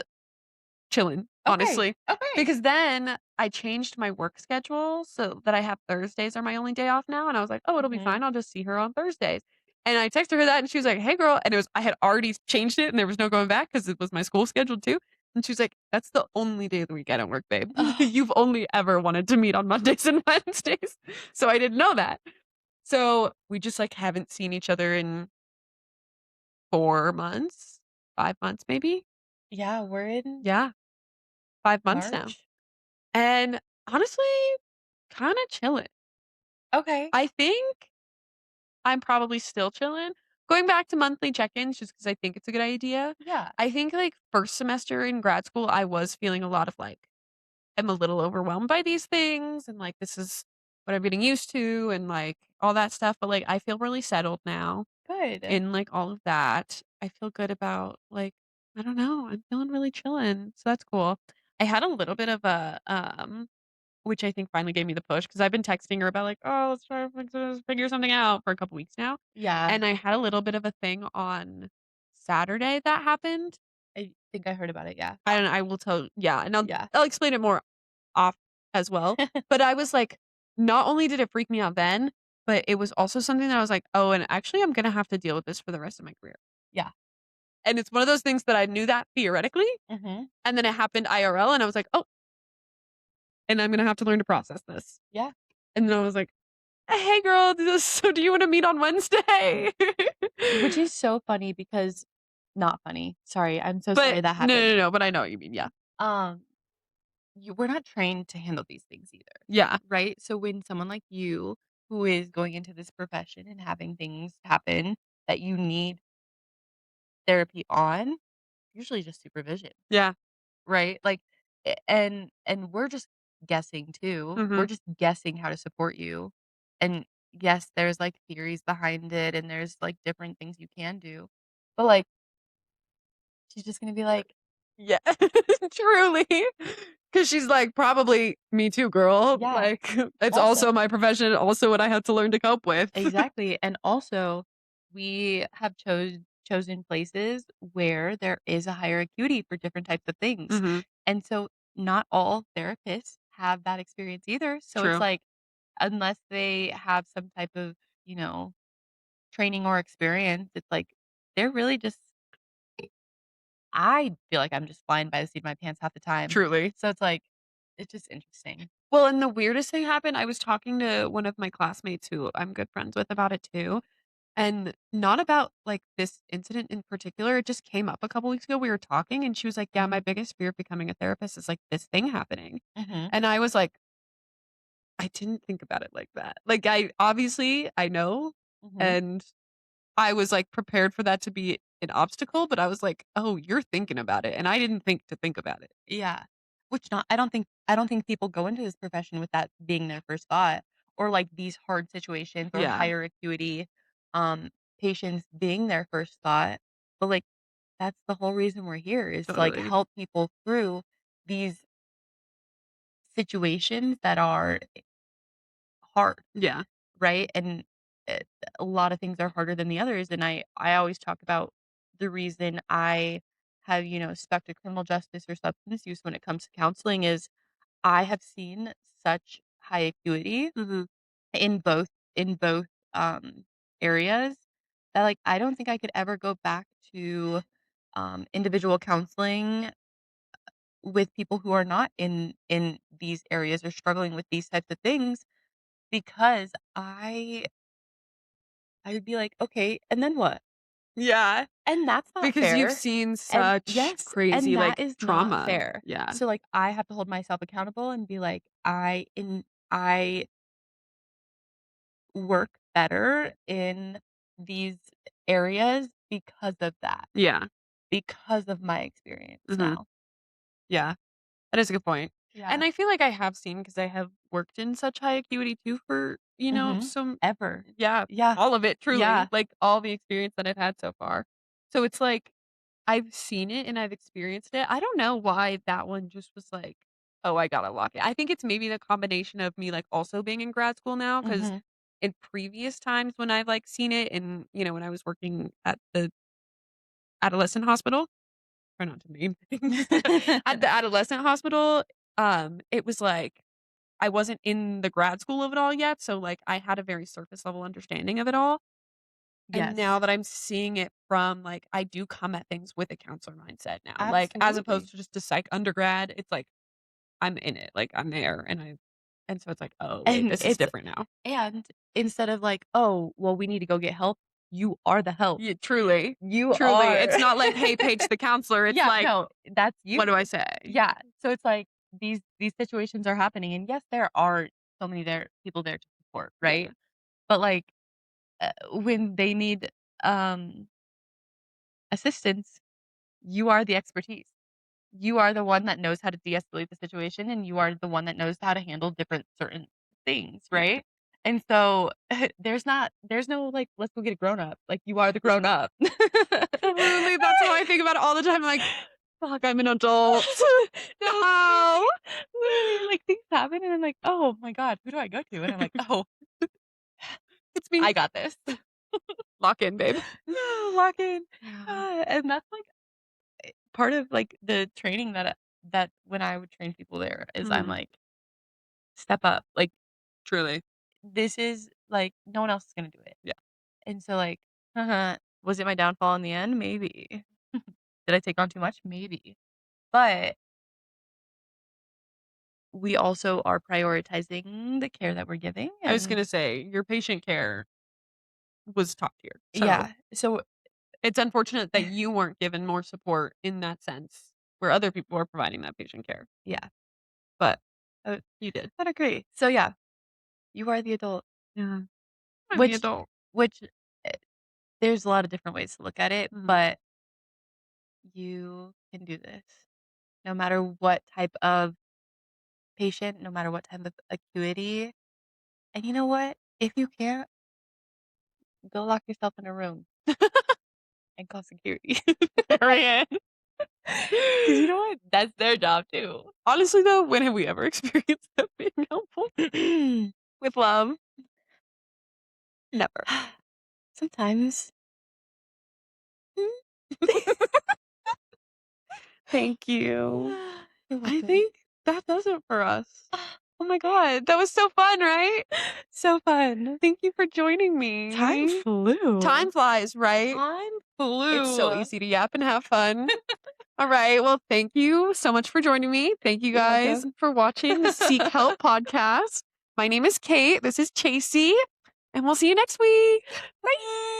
A: chilling,
B: Okay.
A: honestly.
B: Okay.
A: Because then I changed my work schedule so that I have Thursdays are my only day off now, and I was like, "Oh, it'll be
B: Mhm.
A: fine, I'll just see her on Thursdays." And I texted her that, and she was like, "Hey, girl," and I had already changed it, and there was no going back because it was my school schedule too, and she was like, "That's the only day of the week I don't work, babe.
B: Ugh,
A: You've only ever wanted to meet on Mondays and Wednesdays." So I didn't know that. So we just, like, haven't seen each other in 4 months, 5 months maybe?
B: yeah, we're in
A: Yeah, 5 months now.
B: March.
A: And honestly, kinda chilling.
B: Okay.
A: I think I'm probably still chilling. Going back to monthly check-ins just because I think it's a good idea.
B: Yeah.
A: I think, like, 1st semester in grad school, I was feeling a lot of, like, I'm a little overwhelmed by these things and, like, this is what I'm getting used to and, like, all that stuff, but, like, I feel really settled now
B: Good.
A: in, like, all of that. I feel good about, like, I don't know, I'm feeling really chillin', so that's cool. I had a little bit of a, which I think finally gave me the push because 'cause I've been texting her about like, "Oh, let's try to fix this, figure something out," for a couple weeks now,
B: Yeah.
A: and I had a little bit of a thing on Saturday that happened.
B: I think I heard about it, yeah.
A: And I will tell yeah, and
B: Yeah.
A: I'll explain it more off as well, but I was like, not only did it freak me out then, but it was also something that I was like, "Oh, and actually I'm gonna have to deal with this for the rest of my career."
B: Yeah.
A: And it's one of those things that I knew that theoretically,
B: Mhm.
A: and then it happened IRL, and I was like, "Oh, and I'm gonna have to learn to process this."
B: Yeah.
A: And then I was like, "Hey, girl, so do you wanna meet on Wednesday?"
B: Which is so funny because not funny. Sorry, I'm so
A: But
B: sorry that
A: no,
B: happened.
A: no, no, but I know what you mean, yeah.
B: Um, we're not trained to handle these things either,
A: Yeah,
B: right? So when someone like you, who is going into this profession and having things happen that you need therapy on, usually just supervision,
A: yeah,
B: right? Like, and we're just guessing too. We're
A: mhm,
B: just guessing how to support you. And yes, there's like theories behind it, and there's like different things you can do, but like she's just gonna be like,
A: yeah, truly, because she's like, "Probably me too, girl,"
B: yeah.
A: like, it's
B: Also,
A: also my profession, also what I had to learn to cope with.
B: exactly, and also, we have chosen places where there is a higher acuity for different types of things,
A: Mhm,
B: and so not all therapists have that experience either, so it's
A: true,
B: like, unless they have some type of, you know, training or experience, it's like, they're really just I feel like I'm just flying by the seat of my pants half the time.
A: truly.
B: So it's like, it's just interesting.
A: Well, and the weirdest thing happened, I was talking to one of my classmates who I'm good friends with about it too, and not about, like, this incident in particular, it just came up a couple weeks ago, we were talking, and she was like, "Yeah, my
B: Mhm,
A: biggest fear of becoming a therapist is, like, this thing happening."
B: mhm,
A: And I was like, "I didn't think about it like that." Like, I know,
B: mhm.
A: and I was, like, prepared for that to be an obstacle, but I was like, "Oh, you're thinking about it," and I didn't think about it.
B: Yeah. Which not I don't think people go into this profession with that being their first thought, or, like, these hard situations or
A: Yeah,
B: higher acuity, um, patients being their first thought, but, like, that's the whole reason we're here is to, like,
A: totally.
B: help people through these situations that are hard,
A: Yeah.
B: right? And, eh, a lot of things are harder than the others, and I always talk about the reason I have, stuck to criminal justice or substance use when it comes to counseling is I have seen such high acuity
A: Mhm.
B: in both, um, areas that, like, I don't think I could ever go back to, individual counseling with people who are not in these areas or struggling with these types of things because I would be like, "Okay, and then what?"
A: Yeah,
B: And that's not
A: because you've
B: fair.
A: seen
B: And
A: such
B: yes, and
A: crazy,
B: that
A: like,
B: is not
A: trauma.
B: fair.
A: Yeah.
B: So, like, I have to hold myself accountable and be like, I work better in these areas because of that,
A: Yeah.
B: because of my experience
A: Mhm.
B: now.
A: Yeah. That is a good point.
B: Yeah.
A: And I feel like I have seen because I have worked in such high acuity too for,
B: Mhm.
A: some
B: Ever.
A: yeah,
B: Yeah.
A: all of it truly,
B: Yeah.
A: like, all the experience that I've had so far. So it's like, I've seen it and I've experienced it. I don't know why that one just was like, "Oh, I gotta lock it." I think it's maybe the combination of me, like, also being in grad school now because
B: Mhm.
A: in previous times when I've, like, seen it and, when I was working at the adolescent hospital, try not to name things. At the adolescent hospital, it was like I wasn't in the grad school of it all yet, so like I had a very surface level understanding of it all. And
B: Yes.
A: now that I'm seeing it from like I do come at things with a counselor mindset now. Like as
B: Absolutely.
A: opposed to just a psych undergrad, it's like I'm in it. Like I'm there and so it's like, oh wait,
B: And
A: this is different now.
B: and instead of like, "Oh, well, we need to go get help," you are the help.
A: Yeah, truly.
B: You
A: Truly.
B: are.
A: It's not like, hey, Paige the counselor. It's
B: Yeah,
A: like,
B: no, that's you.
A: what do I say?
B: Yeah. So it's like these situations are happening, and yes, there are so many people there to support, right?
A: Yeah.
B: But like when they need assistance, you are the expertise. You are the one that knows how to de-escalate the situation, and you are the one that knows how to handle different certain things,
A: Yeah.
B: right? And so there's no like, let's go get a grown up. Like you are the grown up.
A: Truly, that's how I think about it all the time. Like, fuck, I'm an adult.
B: No, literally, like things happen, and I'm like, oh my god, who do I go to? And I'm like, oh,
A: It's me.
B: I got this.
A: Lock in, babe.
B: Lock in.
A: Yeah.
B: And that's like part of like the training that when I would train people there is I'm
A: Mhm.
B: like, step up. Like
A: Truly.
B: this is like no one else is gonna do it.
A: Yeah.
B: And so like, was it my downfall in the end? Maybe. Did I take on too much? Maybe. But we also are prioritizing the care that we're giving.
A: I was
B: And
A: gonna say your patient care was top tier. So
B: yeah. So
A: it's unfortunate that you weren't given more support in that sense where other people are providing that patient care.
B: yeah.
A: But
B: Uh,
A: you did.
B: I'd agree. So yeah, you are the adult.
A: Yeah. I'm the
B: Which
A: adult.
B: which eh, there's a lot of different ways to look at it,
A: Mhm.
B: but you can do this. No matter what type of patient, no matter what type of acuity. And you know what? If you can't, go lock yourself in a room and call security.
A: Period.
B: Because you know what? That's their job too.
A: Honestly though, when have we ever experienced that being helpful? With love. Never.
B: Sometimes.
A: Thank you.
B: You're
A: I
B: welcome.
A: think that does it for us. Oh my god, that was so fun, right?
B: So fun.
A: Thank you for joining me.
B: Time flew.
A: Time flies, right?
B: Time flew.
A: It's so easy to yap and have fun. All right. Well, thank you so much for joining me. Thank you
B: You're
A: guys
B: welcome.
A: for watching the Seek Help podcast. My name is Kate. This is Chasey, and we'll see you next week.
B: Bye.